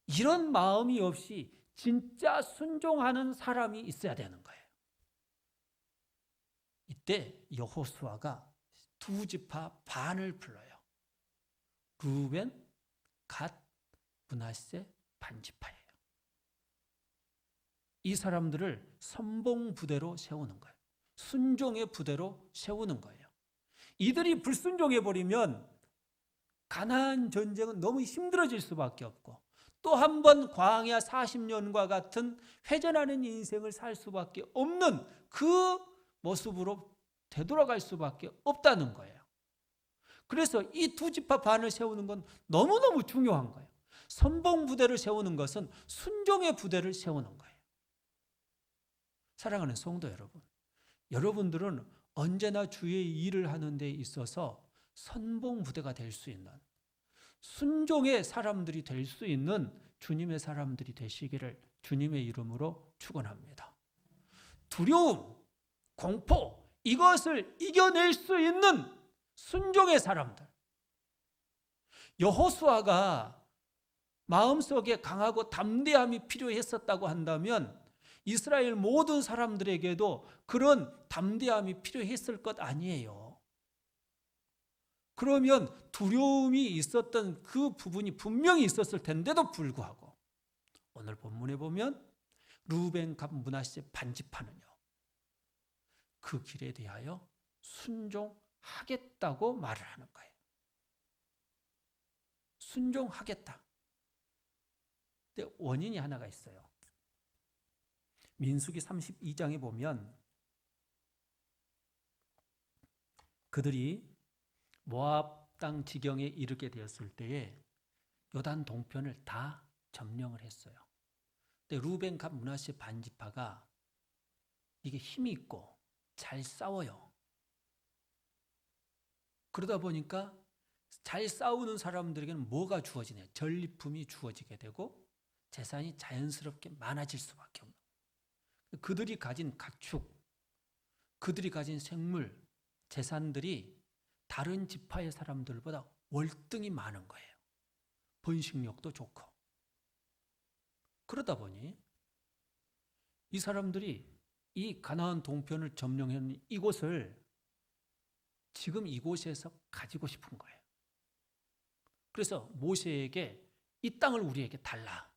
이런 마음이 없이 진짜 순종하는 사람이 있어야 되는 거예요. 이때 여호수아가 두 지파 반을 불러요. 루벤, 갓, 므낫세 반지파예요. 이 사람들을 선봉부대로 세우는 거예요. 순종의 부대로 세우는 거예요. 이들이 불순종해버리면 가나안 전쟁은 너무 힘들어질 수밖에 없고 또 한 번 광야 40년과 같은 회전하는 인생을 살 수밖에 없는 그 모습으로 되돌아갈 수밖에 없다는 거예요. 그래서 이 두 지파 반을 세우는 건 너무너무 중요한 거예요. 선봉 부대를 세우는 것은 순종의 부대를 세우는 거예요. 사랑하는 성도 여러분, 여러분들은 언제나 주의 일을 하는 데 있어서 선봉 부대가 될 수 있는, 순종의 사람들이 될 수 있는 주님의 사람들이 되시기를 주님의 이름으로 축원합니다. 두려움, 공포, 이것을 이겨낼 수 있는 순종의 사람들. 여호수아가 마음속에 강하고 담대함이 필요했었다고 한다면 이스라엘 모든 사람들에게도 그런 담대함이 필요했을 것 아니에요. 그러면 두려움이 있었던 그 부분이 분명히 있었을 텐데도 불구하고 오늘 본문에 보면 루벤, 갓, 므낫세 반지파는요, 그 길에 대하여 순종하겠다고 말을 하는 거예요. 순종하겠다. 근데 원인이 하나가 있어요. 민수기 32장에 보면 그들이 모압 땅 지경에 이르게 되었을 때에 요단 동편을 다 점령을 했어요. 근데 루벤, 갓, 므낫세 반지파가 이게 힘이 있고 잘 싸워요. 그러다 보니까 잘 싸우는 사람들에게는 뭐가 주어지냐? 전리품이 주어지게 되고 재산이 자연스럽게 많아질 수밖에 없는 거예요. 그들이 가진 가축, 그들이 가진 생물, 재산들이 다른 지파의 사람들보다 월등히 많은 거예요. 번식력도 좋고. 그러다 보니 이 사람들이 이 가나안 동편을 점령한 이곳을 지금 이곳에서 가지고 싶은 거예요. 그래서 모세에게 이 땅을 우리에게 달라.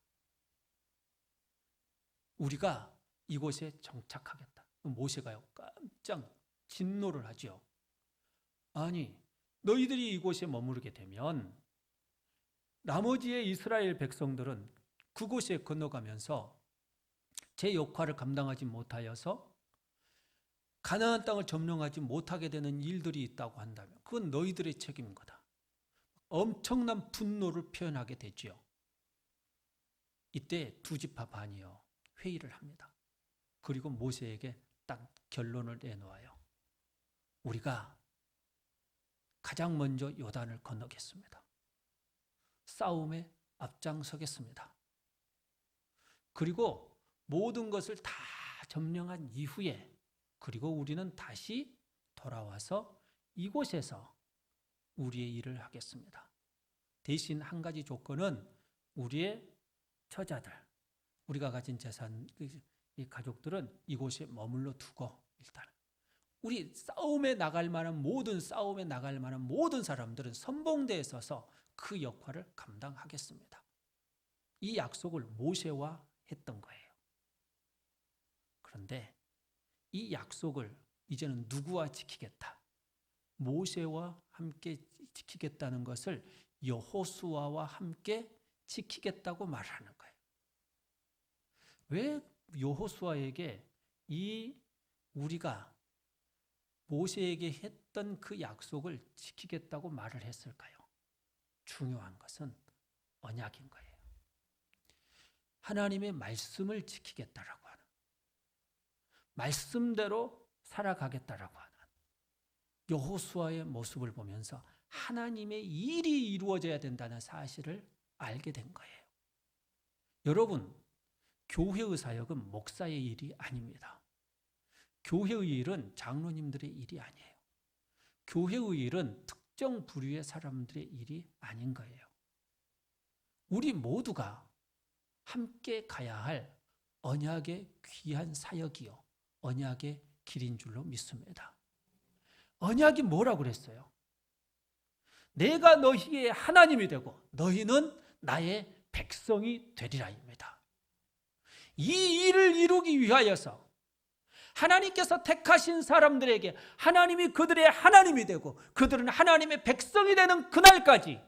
우리가 이곳에 정착하겠다. 모세가요, 깜짝 진노를 하죠. 아니, 너희들이 이곳에 머무르게 되면 나머지의 이스라엘 백성들은 그곳에 건너가면서 제 역할을 감당하지 못하여서 가나안 땅을 점령하지 못하게 되는 일들이 있다고 한다면 그건 너희들의 책임인 거다. 엄청난 분노를 표현하게 되지요. 이때 두 지파 반이요, 회의를 합니다. 그리고 모세에게 딱 결론을 내놓아요. 우리가 가장 먼저 요단을 건너겠습니다. 싸움에 앞장서겠습니다. 그리고 모든 것을 다 점령한 이후에 그리고 우리는 다시 돌아와서 이곳에서 우리의 일을 하겠습니다. 대신 한 가지 조건은 우리의 처자들, 우리가 가진 재산, 이 가족들은 이곳에 머물러 두고 일단 우리 싸움에 나갈 만한 모든 사람들은 선봉대에 서서 그 역할을 감당하겠습니다. 이 약속을 모세와 했던 거예요. 그런데 이 약속을 이제는 누구와 지키겠다? 모세와 함께 지키겠다는 것을 여호수아와 함께 지키겠다고 말하는 거예요. 왜 여호수아에게 이 우리가 모세에게 했던 그 약속을 지키겠다고 말을 했을까요? 중요한 것은 언약인 거예요. 하나님의 말씀을 지키겠다라고 하는, 말씀대로 살아가겠다라고 하는 여호수아의 모습을 보면서 하나님의 일이 이루어져야 된다는 사실을 알게 된 거예요. 여러분, 교회의 사역은 목사의 일이 아닙니다. 교회의 일은 장로님들의 일이 아니에요. 교회의 일은 특정 부류의 사람들의 일이 아닌 거예요. 우리 모두가 함께 가야 할 언약의 귀한 사역이요, 언약의 길인 줄로 믿습니다. 언약이 뭐라고 그랬어요? 내가 너희의 하나님이 되고 너희는 나의 백성이 되리라입니다. 이 일을 이루기 위하여서 하나님께서 택하신 사람들에게 하나님이 그들의 하나님이 되고 그들은 하나님의 백성이 되는 그날까지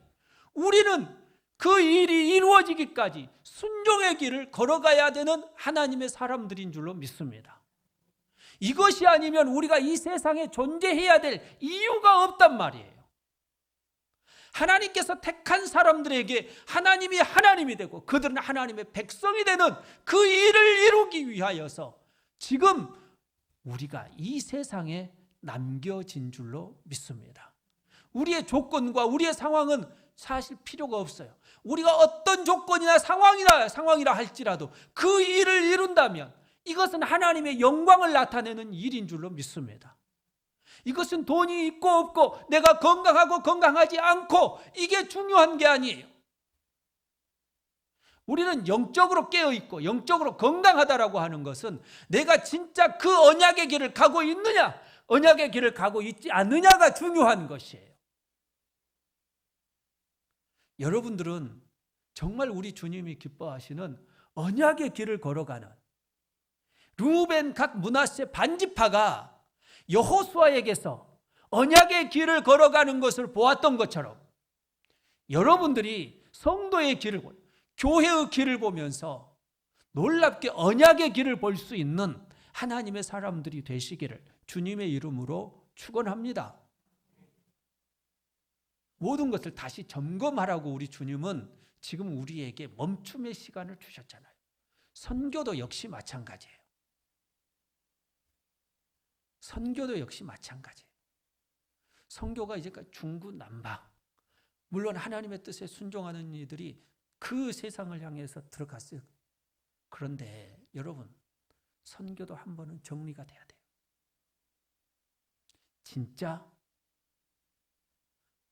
우리는 그 일이 이루어지기까지 순종의 길을 걸어가야 되는 하나님의 사람들인 줄로 믿습니다. 이것이 아니면 우리가 이 세상에 존재해야 될 이유가 없단 말이에요. 하나님께서 택한 사람들에게 하나님이 하나님이 되고 그들은 하나님의 백성이 되는 그 일을 이루기 위하여서 지금 우리가 이 세상에 남겨진 줄로 믿습니다. 우리의 조건과 우리의 상황은 사실 필요가 없어요. 우리가 어떤 조건이나 상황이라 할지라도 그 일을 이룬다면 이것은 하나님의 영광을 나타내는 일인 줄로 믿습니다. 이것은 돈이 있고 없고 내가 건강하고 건강하지 않고 이게 중요한 게 아니에요. 우리는 영적으로 깨어있고 영적으로 건강하다라고 하는 것은 내가 진짜 그 언약의 길을 가고 있느냐, 언약의 길을 가고 있지 않느냐가 중요한 것이에요. 여러분들은 정말 우리 주님이 기뻐하시는 언약의 길을 걸어가는 루벤, 갓, 므낫세 반지파가 여호수아에게서 언약의 길을 걸어가는 것을 보았던 것처럼 여러분들이 성도의 길을, 교회의 길을 보면서 놀랍게 언약의 길을 볼 수 있는 하나님의 사람들이 되시기를 주님의 이름으로 축원합니다. 모든 것을 다시 점검하라고 우리 주님은 지금 우리에게 멈춤의 시간을 주셨잖아요. 선교도 역시 마찬가지예요. 선교도 역시 마찬가지예요. 선교가 이제까지 중구난방, 물론 하나님의 뜻에 순종하는 이들이 그 세상을 향해서 들어갔어요. 그런데 여러분, 선교도 한 번은 정리가 돼야 돼요. 진짜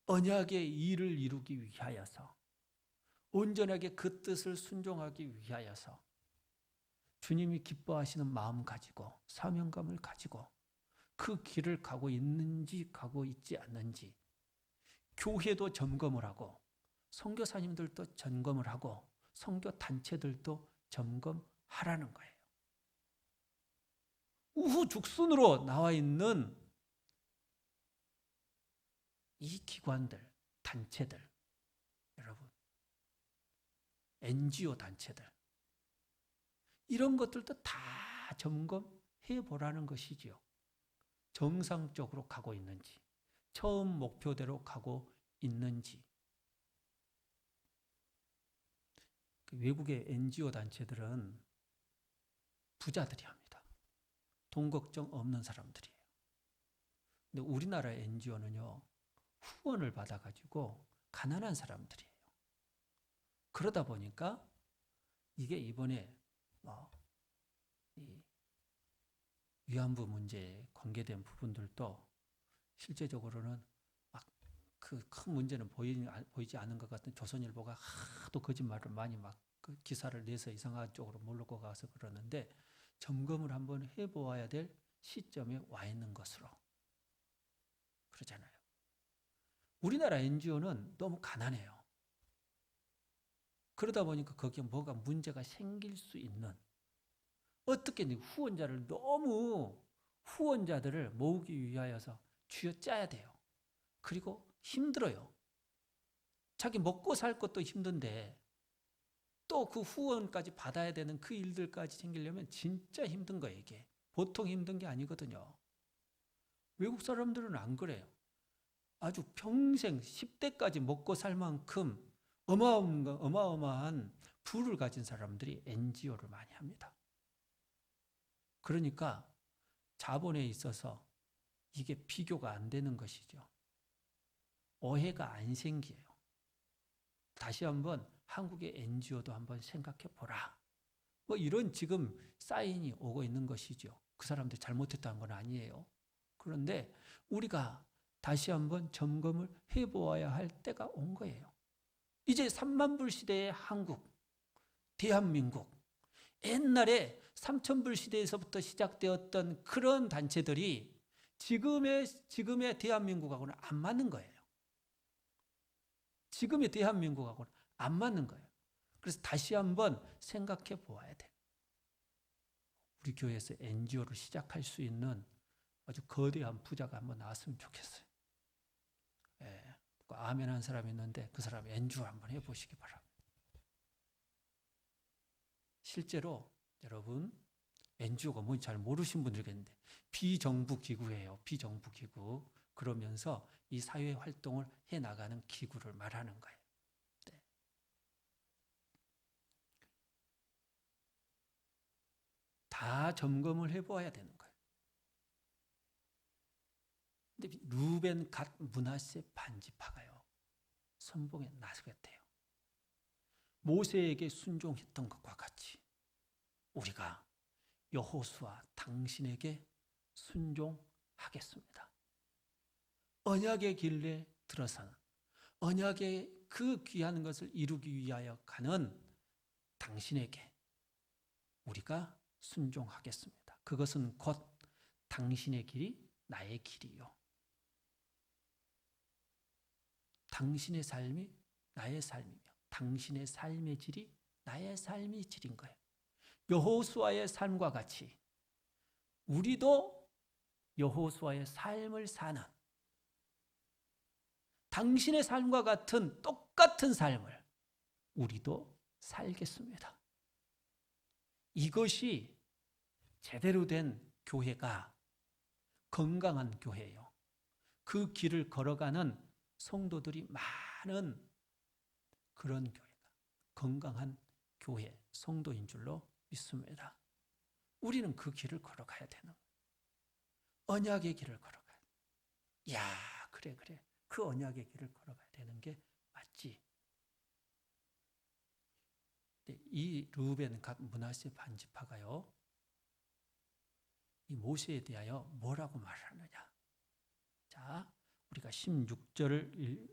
언약의 일을 이루기 위하여서, 온전하게 그 뜻을 순종하기 위하여서 주님이 기뻐하시는 마음 가지고 사명감을 가지고 그 길을 가고 있는지 가고 있지 않는지 교회도 점검을 하고 선교사님들도 점검을 하고 선교 단체들도 점검하라는 거예요. 우후죽순으로 나와 있는 이 기관들, 단체들, 여러분, NGO 단체들, 이런 것들도 다 점검해 보라는 것이지요. 정상적으로 가고 있는지, 처음 목표대로 가고 있는지. 외국의 NGO 단체들은 부자들이 합니다. 돈 걱정 없는 사람들이에요. 근데 우리나라 NGO는요, 후원을 받아가지고 가난한 사람들이에요. 그러다 보니까 이게 이번에 이 위안부 문제에 관계된 부분들도 실제적으로는 막 그 큰 문제는 보이지 않은 것 같은 조선일보가 하도 거짓말을 많이 막 그 기사를 내서 이상한 쪽으로 몰고 가서 그러는데 점검을 한번 해보아야 될 시점에 와 있는 것으로 그러잖아요. 우리나라 NGO는 너무 가난해요. 그러다 보니까 거기에 뭐가 문제가 생길 수 있는, 어떻게 후원자를 너무 후원자들을 모으기 위하여서 쥐어짜야 돼요. 그리고 힘들어요. 자기 먹고 살 것도 힘든데 또 그 후원까지 받아야 되는 그 일들까지 챙기려면 진짜 힘든 거예요. 이게 보통 힘든 게 아니거든요. 외국 사람들은 안 그래요. 아주 평생 10대까지 먹고 살 만큼 어마어마한 부를 가진 사람들이 NGO를 많이 합니다. 그러니까 자본에 있어서 이게 비교가 안 되는 것이죠. 오해가 안 생겨요. 다시 한번 한국의 NGO도 한번 생각해 보라. 뭐 이런 지금 사인이 오고 있는 것이죠. 그 사람들 잘못했다는 건 아니에요. 그런데 우리가 다시 한번 점검을 해보아야 할 때가 온 거예요. 이제 3만 불 시대의 한국, 대한민국, 옛날에 3,000불 시대에서부터 시작되었던 그런 단체들이 지금의 대한민국하고는 안 맞는 거예요. 지금의 대한민국하고는 안 맞는 거예요. 그래서 다시 한번 생각해 보아야 돼요. 우리 교회에서 NGO를 시작할 수 있는 아주 거대한 부자가 한번 나왔으면 좋겠어요. 예, 아멘 한 사람이 있는데 그 사람 NGO 한번 해보시기 바랍니다. 실제로 여러분, NGO가 뭔지 잘 모르신 분들이겠는데 비정부 기구예요. 비정부 기구. 그러면서 이 사회 활동을 해나가는 기구를 말하는 거예요. 네. 다 점검을 해보아야 되는 거예요. 근데 루벤 갓 므낫세 반지파가요, 선봉에 나서겠대요. 모세에게 순종했던 것과 같이 우리가 여호수아 당신에게 순종하겠습니다. 언약의 길에 들어서는 언약의 그 귀한 것을 이루기 위하여 가는 당신에게 우리가 순종하겠습니다. 그것은 곧 당신의 길이 나의 길이요, 당신의 삶이 나의 삶이며 당신의 삶의 질이 나의 삶의 질인 거예요. 여호수아의 삶과 같이 우리도 여호수아의 삶을 사는, 당신의 삶과 같은 똑같은 삶을 우리도 살겠습니다. 이것이 제대로 된 교회가 건강한 교회예요. 그 길을 걸어가는 성도들이 많은 그런 교회가 건강한 교회, 성도인 줄로 믿습니다. 우리는 그 길을 걸어가야 되는 거예요. 언약의 길을 걸어가야 돼. 야, 그래. 그 언약의 길을 걸어가야 되는 게 맞지. 이 르우벤 갓 므낫세 반지파가요, 이 모세에 대하여 뭐라고 말하느냐. 자, 우리가 16절을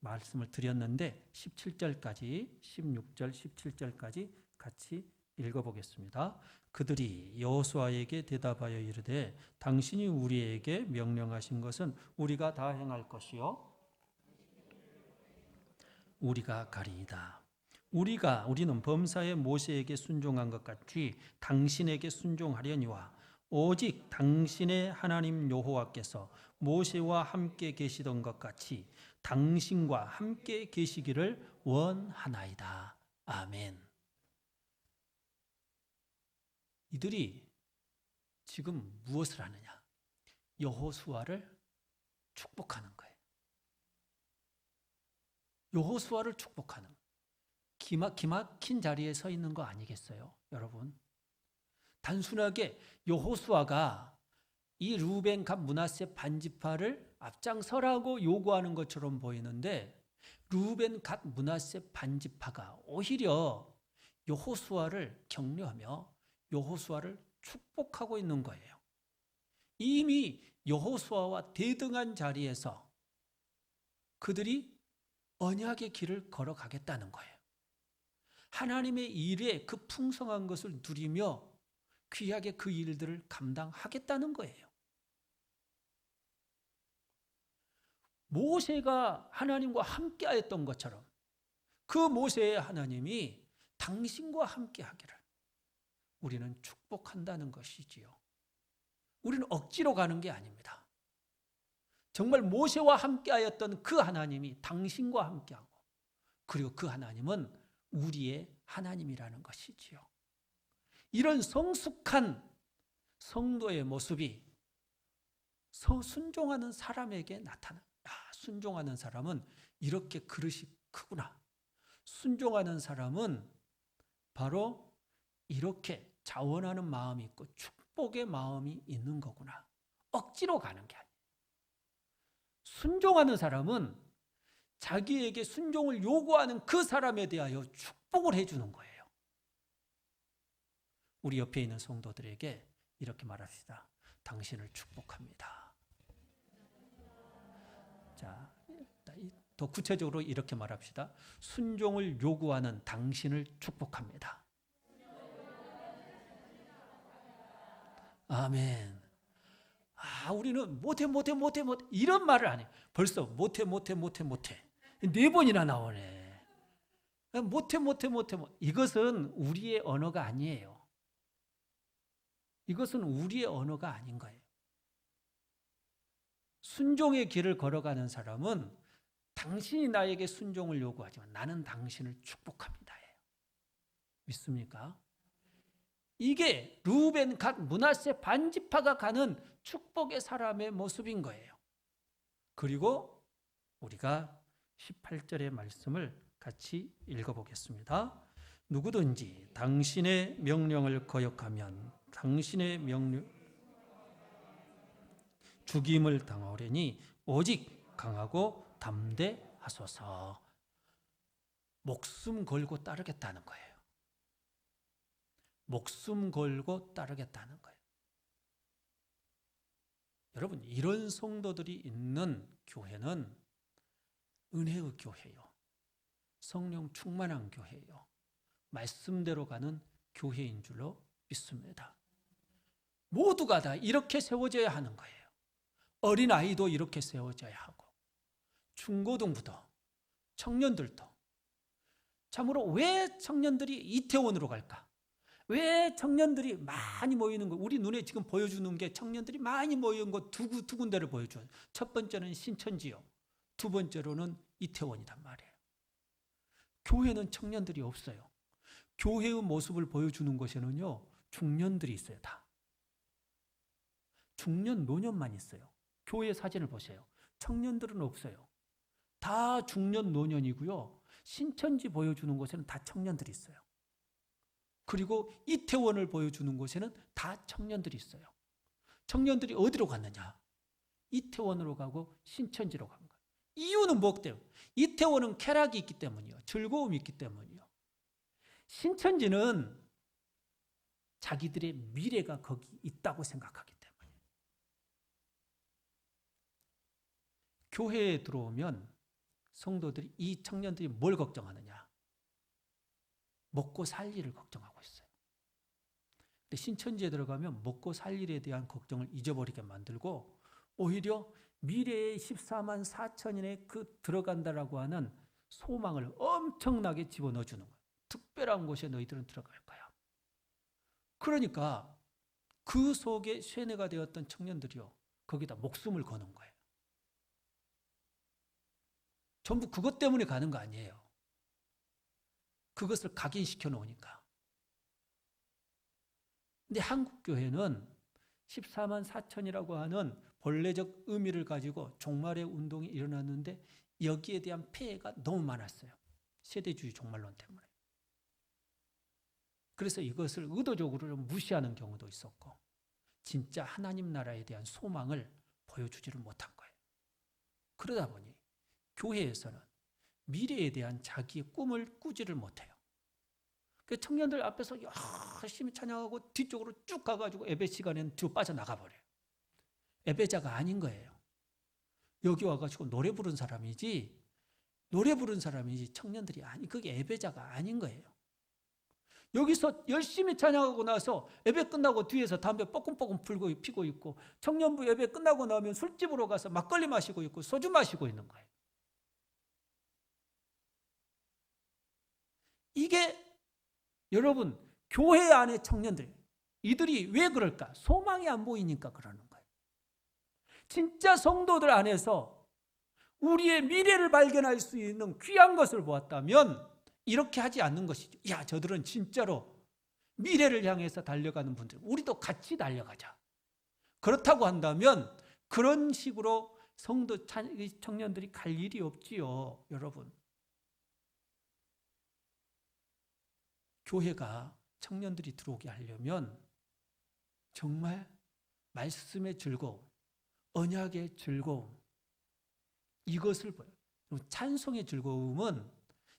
말씀을 드렸는데 17절까지, 16절, 17절까지 같이 읽어보겠습니다. 그들이 여호수아에게 대답하여 이르되 당신이 우리에게 명령하신 것은 우리가 다 행할 것이요 우리가 가리이다. 우리는 범사에 모세에게 순종한 것 같이 당신에게 순종하려니와 오직 당신의 하나님 여호와께서 모세와 함께 계시던 것 같이 당신과 함께 계시기를 원하나이다. 아멘. 이들이 지금 무엇을 하느냐? 여호수아를 축복하는 거예요. 여호수아를 축복하는, 기막힌 자리에 서 있는 거 아니겠어요, 여러분? 단순하게 여호수아가 이 르우벤 갓 므낫세 반지파를 앞장서라고 요구하는 것처럼 보이는데, 르우벤 갓 므낫세 반지파가 오히려 여호수아를 격려하며 여호수아를 축복하고 있는 거예요. 이미 여호수아와 대등한 자리에서 그들이 언약의 길을 걸어가겠다는 거예요. 하나님의 일에 그 풍성한 것을 누리며 귀하게 그 일들을 감당하겠다는 거예요. 모세가 하나님과 함께하였던 것처럼 그 모세의 하나님이 당신과 함께하기를 우리는 축복한다는 것이지요. 우리는 억지로 가는 게 아닙니다. 정말 모세와 함께하였던 그 하나님이 당신과 함께하고, 그리고 그 하나님은 우리의 하나님이라는 것이지요. 이런 성숙한 성도의 모습이 순종하는 사람에게 나타나. 순종하는 사람은 이렇게 그릇이 크구나. 순종하는 사람은 바로 이렇게 자원하는 마음이 있고 축복의 마음이 있는 거구나. 억지로 가는 게 아니에요. 순종하는 사람은 자기에게 순종을 요구하는 그 사람에 대하여 축복을 해주는 거예요. 우리 옆에 있는 성도들에게 이렇게 말합시다. 당신을 축복합니다. 자, 더 구체적으로 이렇게 말합시다. 순종을 요구하는 당신을 축복합니다. 아멘. 우리는 못해 이런 말을 안 해. 벌써 못해 4번이나 나오네. 못해. 이것은 우리의 언어가 아니에요. 이것은 우리의 언어가 아닌 거예요. 순종의 길을 걸어가는 사람은 당신이 나에게 순종을 요구하지만 나는 당신을 축복합니다. 믿습니까? 이게 루벤, 갓, 므낫세 반지파가 가는 축복의 사람의 모습인 거예요. 그리고 우리가 18절의 말씀을 같이 읽어보겠습니다. 누구든지 당신의 명령을 거역하면 당신의 명령 죽임을 당하오려니 오직 강하고 담대하소서. 목숨 걸고 따르겠다는 거예요. 목숨 걸고 따르겠다는 거예요. 여러분, 이런 성도들이 있는 교회는 은혜의 교회요. 성령 충만한 교회요. 말씀대로 가는 교회인 줄로 믿습니다. 모두가 다 이렇게 세워져야 하는 거예요. 어린아이도 이렇게 세워져야 하고, 중고등부도, 청년들도. 참으로 왜 청년들이 이태원으로 갈까? 왜 청년들이 많이 모이는 거? 우리 눈에 지금 보여주는 게 청년들이 많이 모이는 거 두 군데를 보여줘요. 첫 번째는 신천지요. 두 번째로는 이태원이란 말이에요. 교회는 청년들이 없어요. 교회의 모습을 보여주는 곳에는요, 중년들이 있어요, 다. 중년, 노년만 있어요. 교회 사진을 보세요. 청년들은 없어요. 다 중년, 노년이고요. 신천지 보여주는 곳에는 다 청년들이 있어요. 그리고 이태원을 보여주는 곳에는 다 청년들이 있어요. 청년들이 어디로 갔느냐? 이태원으로 가고 신천지로 간 거예요. 이유는 뭐 때문에? 이태원은 쾌락이 있기 때문이요. 즐거움이 있기 때문이요. 신천지는 자기들의 미래가 거기 있다고 생각하기 때문에. 교회에 들어오면 성도들이, 이 청년들이 뭘 걱정하느냐? 먹고 살 일을 걱정하고 있어요. 근데 신천지에 들어가면 먹고 살 일에 대한 걱정을 잊어버리게 만들고 오히려 미래의 14만 4천인의 그 들어간다라고 하는 소망을 엄청나게 집어넣어 주는 거예요. 특별한 곳에 너희들은 들어갈 거야. 그러니까 그 속에 쇠뇌가 되었던 청년들이요, 거기다 목숨을 거는 거예요. 전부 그것 때문에 가는 거 아니에요. 그것을 각인시켜 놓으니까. 근데 한국 교회는 14만 4천이라고 하는 본래적 의미를 가지고 종말의 운동이 일어났는데 여기에 대한 폐해가 너무 많았어요. 세대주의 종말론 때문에. 그래서 이것을 의도적으로 무시하는 경우도 있었고, 진짜 하나님 나라에 대한 소망을 보여주지를 못한 거예요. 그러다 보니 교회에서는 미래에 대한 자기의 꿈을 꾸지를 못해요. 그 청년들 앞에서 열심히 찬양하고 뒤쪽으로 쭉 가가지고 예배 시간에는 뒤로 빠져나가 버려요. 예배자가 아닌 거예요. 여기 와가지고 노래 부른 사람이지, 청년들이 그게 예배자가 아닌 거예요. 여기서 열심히 찬양하고 나서 예배 끝나고 뒤에서 담배 뻐끔뻐끔 피고 있고, 청년부 예배 끝나고 나면 술집으로 가서 막걸리 마시고 있고 소주 마시고 있는 거예요. 이게 여러분, 교회 안의 청년들, 이들이 왜 그럴까? 소망이 안 보이니까 그러는 거예요. 진짜 성도들 안에서 우리의 미래를 발견할 수 있는 귀한 것을 보았다면 이렇게 하지 않는 것이죠. 야, 저들은 진짜로 미래를 향해서 달려가는 분들, 우리도 같이 달려가자. 그렇다고 한다면 그런 식으로 성도 청년들이 갈 일이 없지요, 여러분. 교회가 청년들이 들어오게 하려면 정말 말씀의 즐거움, 언약의 즐거움, 이것을 보여요. 찬송의 즐거움은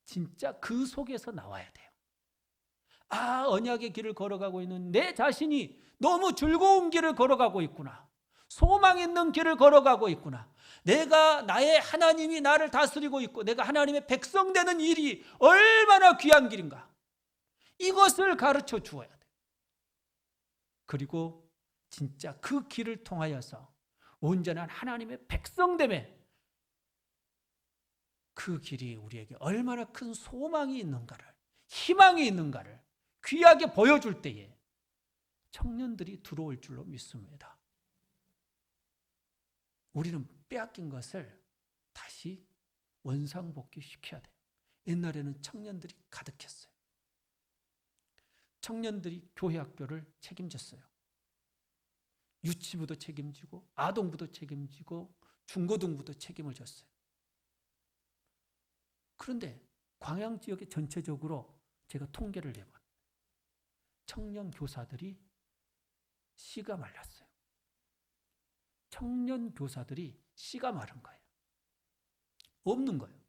진짜 그 속에서 나와야 돼요. 아, 언약의 길을 걸어가고 있는 내 자신이 너무 즐거운 길을 걸어가고 있구나. 소망 있는 길을 걸어가고 있구나. 나의 하나님이 나를 다스리고 있고 내가 하나님의 백성 되는 일이 얼마나 귀한 길인가. 이것을 가르쳐 주어야 돼. 그리고 진짜 그 길을 통하여서 온전한 하나님의 백성됨에 그 길이 우리에게 얼마나 큰 소망이 있는가를, 희망이 있는가를 귀하게 보여줄 때에 청년들이 들어올 줄로 믿습니다. 우리는 빼앗긴 것을 다시 원상복귀 시켜야 돼요. 옛날에는 청년들이 가득했어요. 청년들이 교회 학교를 책임졌어요. 유치부도 책임지고 아동부도 책임지고 중고등부도 책임을 졌어요. 그런데 광양 지역에 전체적으로 제가 통계를 내본 청년 교사들이 씨가 말랐어요. 청년 교사들이 씨가 마른 거예요. 없는 거예요.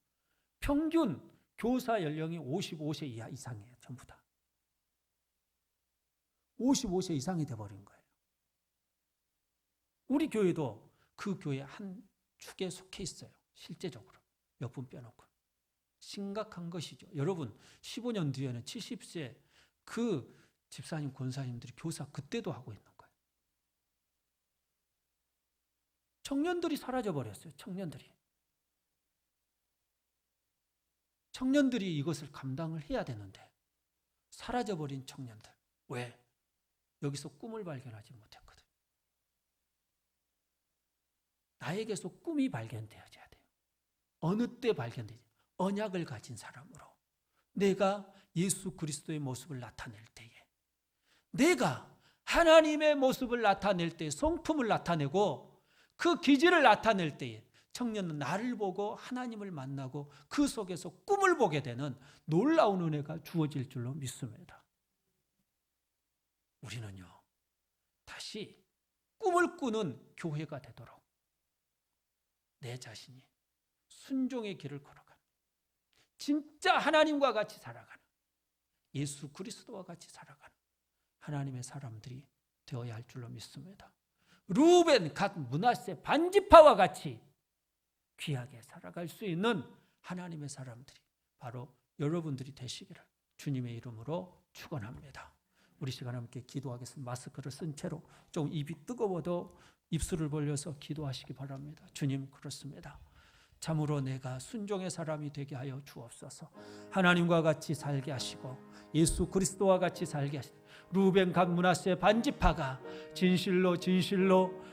평균 교사 연령이 55세 이하 이상이에요. 전부 다. 55세 이상이 돼버린 거예요. 우리 교회도 그 교회 한 축에 속해 있어요. 실제적으로. 몇 분 빼놓고. 심각한 것이죠. 여러분 15년 뒤에는 70세 그 집사님 권사님들이 교사 그때도 하고 있는 거예요. 청년들이 사라져버렸어요. 청년들이 이것을 감당을 해야 되는데 사라져버린 청년들. 왜? 여기서 꿈을 발견하지 못했거든. 나에게서 꿈이 발견되어져야 돼요. 어느 때 발견되지? 언약을 가진 사람으로 내가 예수 그리스도의 모습을 나타낼 때에, 내가 하나님의 모습을 나타낼 때, 성품을 나타내고 그 기질을 나타낼 때에 청년은 나를 보고 하나님을 만나고 그 속에서 꿈을 보게 되는 놀라운 은혜가 주어질 줄로 믿습니다. 우리는요, 다시 꿈을 꾸는 교회가 되도록 내 자신이 순종의 길을 걸어가는, 진짜 하나님과 같이 살아가는, 예수 그리스도와 같이 살아가는 하나님의 사람들이 되어야 할 줄로 믿습니다. 루벤, 갓, 므낫세, 반지파와 같이 귀하게 살아갈 수 있는 하나님의 사람들이 바로 여러분들이 되시기를 주님의 이름으로 축원합니다. 우리 시간 함께 기도하겠습니다. 마스크를 쓴 채로 좀 입이 뜨거워도 입술을 벌려서 기도하시기 바랍니다. 주님, 그렇습니다. 참으로 내가 순종의 사람이 되게 하여 주옵소서. 하나님과 같이 살게 하시고 예수 그리스도와 같이 살게 하시고 루벤, 갓, 므낫세, 반지파가 진실로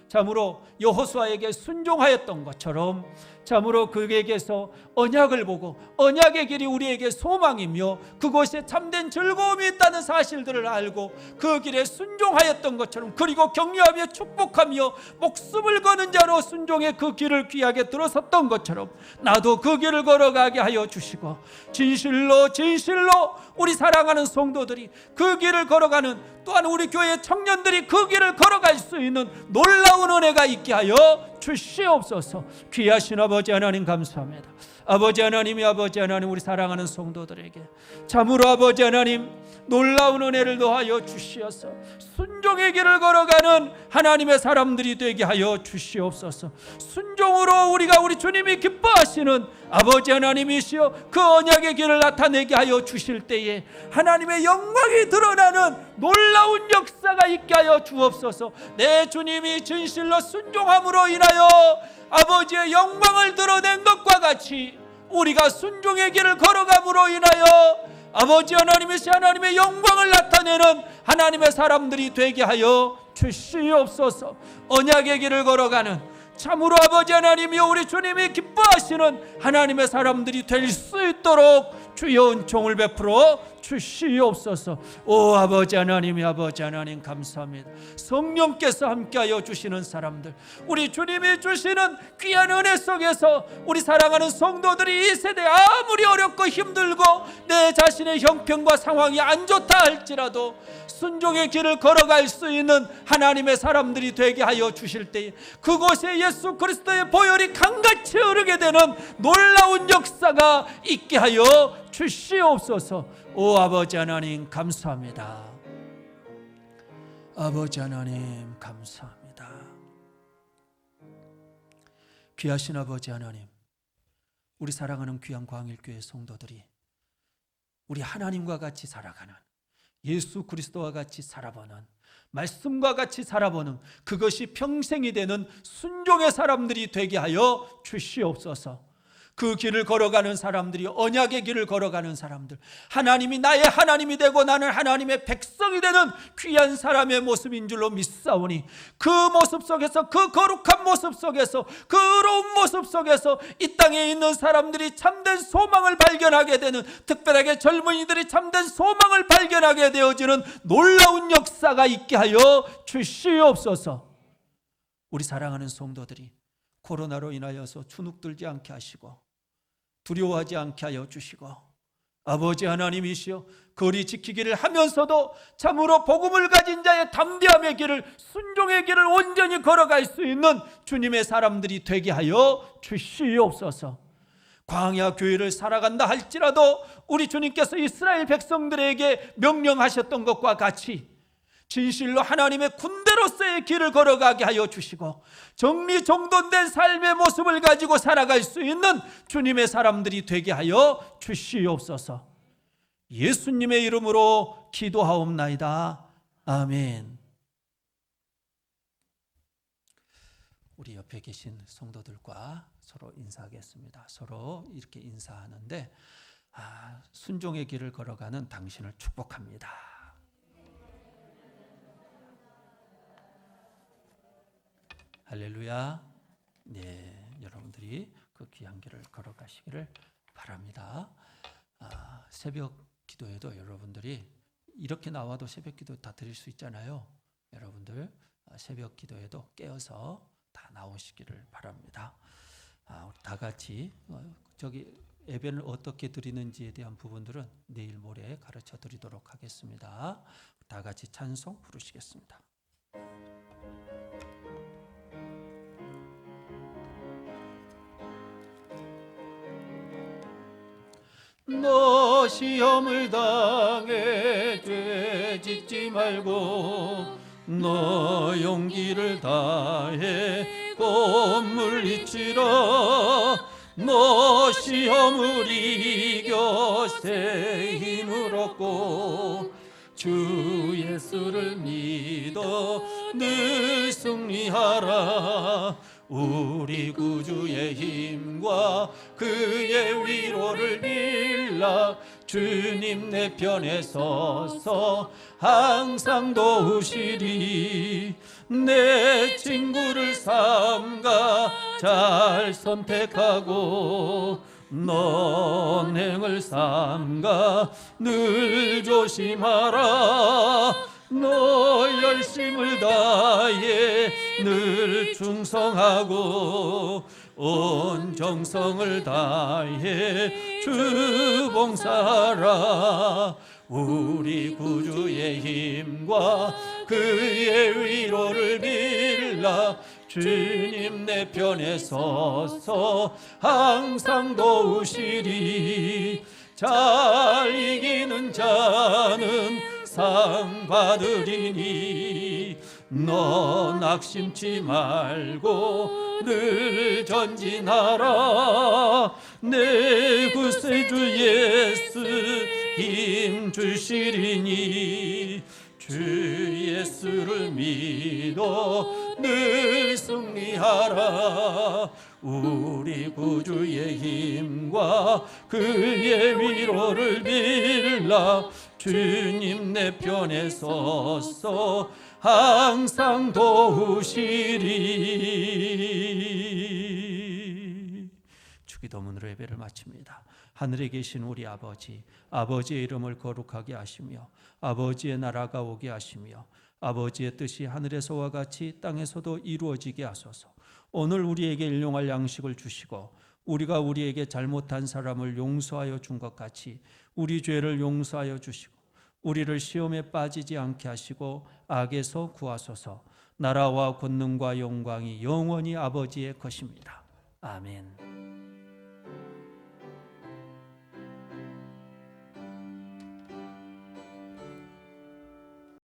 참으로 여호수아에게 순종하였던 것처럼 참으로 그에게서 언약을 보고 언약의 길이 우리에게 소망이며 그곳에 참된 즐거움이 있다는 사실들을 알고 그 길에 순종하였던 것처럼, 그리고 격려하며 축복하며 목숨을 거는 자로 순종의 그 길을 귀하게 들어섰던 것처럼 나도 그 길을 걸어가게 하여 주시고, 진실로 우리 사랑하는 성도들이 그 길을 걸어가는, 또한 우리 교회 청년들이 그 길을 걸어갈 수 있는 놀라운 은혜가 있게 하여 주시옵소서. 귀하신 아버지 하나님 감사합니다. 아버지 하나님, 우리 사랑하는 성도들에게 참으로 아버지 하나님 놀라운 은혜를 더하여 주시어서 순종의 길을 걸어가는 하나님의 사람들이 되게 하여 주시옵소서. 순종으로 우리 주님이 기뻐하시는 아버지 하나님이시여 그 언약의 길을 나타내게 하여 주실 때에 하나님의 영광이 드러나는 놀라운 역사가 있게 하여 주옵소서. 내 주님이 진실로 순종함으로 인하여 아버지의 영광을 드러낸 것과 같이 우리가 순종의 길을 걸어감으로 인하여 아버지 하나님이시 하나님의 영광을 나타내는 하나님의 사람들이 되게 하여 주시옵소서. 언약의 길을 걸어가는 참으로 아버지 하나님이여 우리 주님이 기뻐하시는 하나님의 사람들이 될 수 있도록 주여 은총을 베풀어 주시옵소서. 오 아버지 하나님 감사합니다. 성령께서 함께하여 주시는 사람들, 우리 주님이 주시는 귀한 은혜 속에서 우리 사랑하는 성도들이 이 세대 아무리 어렵고 힘들고 내 자신의 형편과 상황이 안 좋다 할지라도 순종의 길을 걸어갈 수 있는 하나님의 사람들이 되게 하여 주실 때에 그곳에 예수 그리스도의 보혈이 강같이 흐르게 되는 놀라운 역사가 있게 하여 주시옵소서. 오 아버지 하나님 감사합니다. 아버지 하나님 감사합니다. 귀하신 아버지 하나님, 우리 사랑하는 귀한 광일교회 성도들이 우리 하나님과 같이 살아가는, 예수 그리스도와 같이 살아보는, 말씀과 같이 살아보는 그것이 평생이 되는 순종의 사람들이 되게 하여 주시옵소서. 그 길을 걸어가는 사람들이, 언약의 길을 걸어가는 사람들, 하나님이 나의 하나님이 되고 나는 하나님의 백성이 되는 귀한 사람의 모습인 줄로 믿사오니, 그 모습 속에서, 그 거룩한 모습 속에서, 그 의로운 모습 속에서 이 땅에 있는 사람들이 참된 소망을 발견하게 되는, 특별하게 젊은이들이 참된 소망을 발견하게 되어지는 놀라운 역사가 있게 하여 주시옵소서. 우리 사랑하는 성도들이 코로나로 인하여서 주눅들지 않게 하시고 두려워하지 않게 하여 주시고, 아버지 하나님이시여, 거리 지키기를 하면서도 참으로 복음을 가진 자의 담대함의 길을, 순종의 길을 온전히 걸어갈 수 있는 주님의 사람들이 되게 하여 주시옵소서. 광야 교회를 살아간다 할지라도 우리 주님께서 이스라엘 백성들에게 명령하셨던 것과 같이 진실로 하나님의 군대로서의 길을 걸어가게 하여 주시고, 정리정돈된 삶의 모습을 가지고 살아갈 수 있는 주님의 사람들이 되게 하여 주시옵소서. 예수님의 이름으로 기도하옵나이다. 아멘. 우리 옆에 계신 성도들과 서로 인사하겠습니다. 서로 이렇게 인사하는데, 순종의 길을 걸어가는 당신을 축복합니다. 할렐루야. 네, 여러분들이 그 귀한 길을 걸어가시기를 바랍니다. 새벽 기도에도 여러분들이 이렇게 나와도 새벽 기도 다 드릴 수 있잖아요. 여러분들 새벽 기도에도 깨어서 다 나오시기를 바랍니다. 우리 다 같이 저기 예배를 어떻게 드리는지에 대한 부분들은 내일 모레 가르쳐 드리도록 하겠습니다. 다 같이 찬송 부르시겠습니다. 너 시험을 당해 죄 짓지 말고, 너 용기를 다해 곧 물리치라. 너 시험을 이겨 새 힘을 얻고, 주 예수를 믿어 늘 승리하라. 우리 구주의 힘과 그의 위로를 빌라. 주님 내 편에 서서 항상 도우시리. 내 친구를 삼가 잘 선택하고, 너행을 삼가 늘 조심하라. 너 열심을 다해 늘 충성하고, 온 정성을 다해 주 봉사하라. 우리 구주의 힘과 그의 위로를 빌라. 주님 내 편에 서서 항상 도우시리. 잘 이기는 자는 상 받으리니, 너 낙심치 말고 늘 전진하라. 내 구세주 예수 힘 주시리니, 주 예수를 믿어 늘 승리하라. 우리 구주의 힘과 그의 위로를 빌라. 주님 내 편에 서서 항상 도우시리. 주기도문으로 예배를 마칩니다. 하늘에 계신 우리 아버지, 아버지의 이름을 거룩하게 하시며 아버지의 나라가 오게 하시며 아버지의 뜻이 하늘에서와 같이 땅에서도 이루어지게 하소서. 오늘 우리에게 일용할 양식을 주시고, 우리가 우리에게 잘못한 사람을 용서하여 준 것 같이 우리 죄를 용서하여 주시고, 우리를 시험에 빠지지 않게 하시고 악에서 구하소서. 나라와 권능과 영광이 영원히 아버지의 것입니다. 아멘.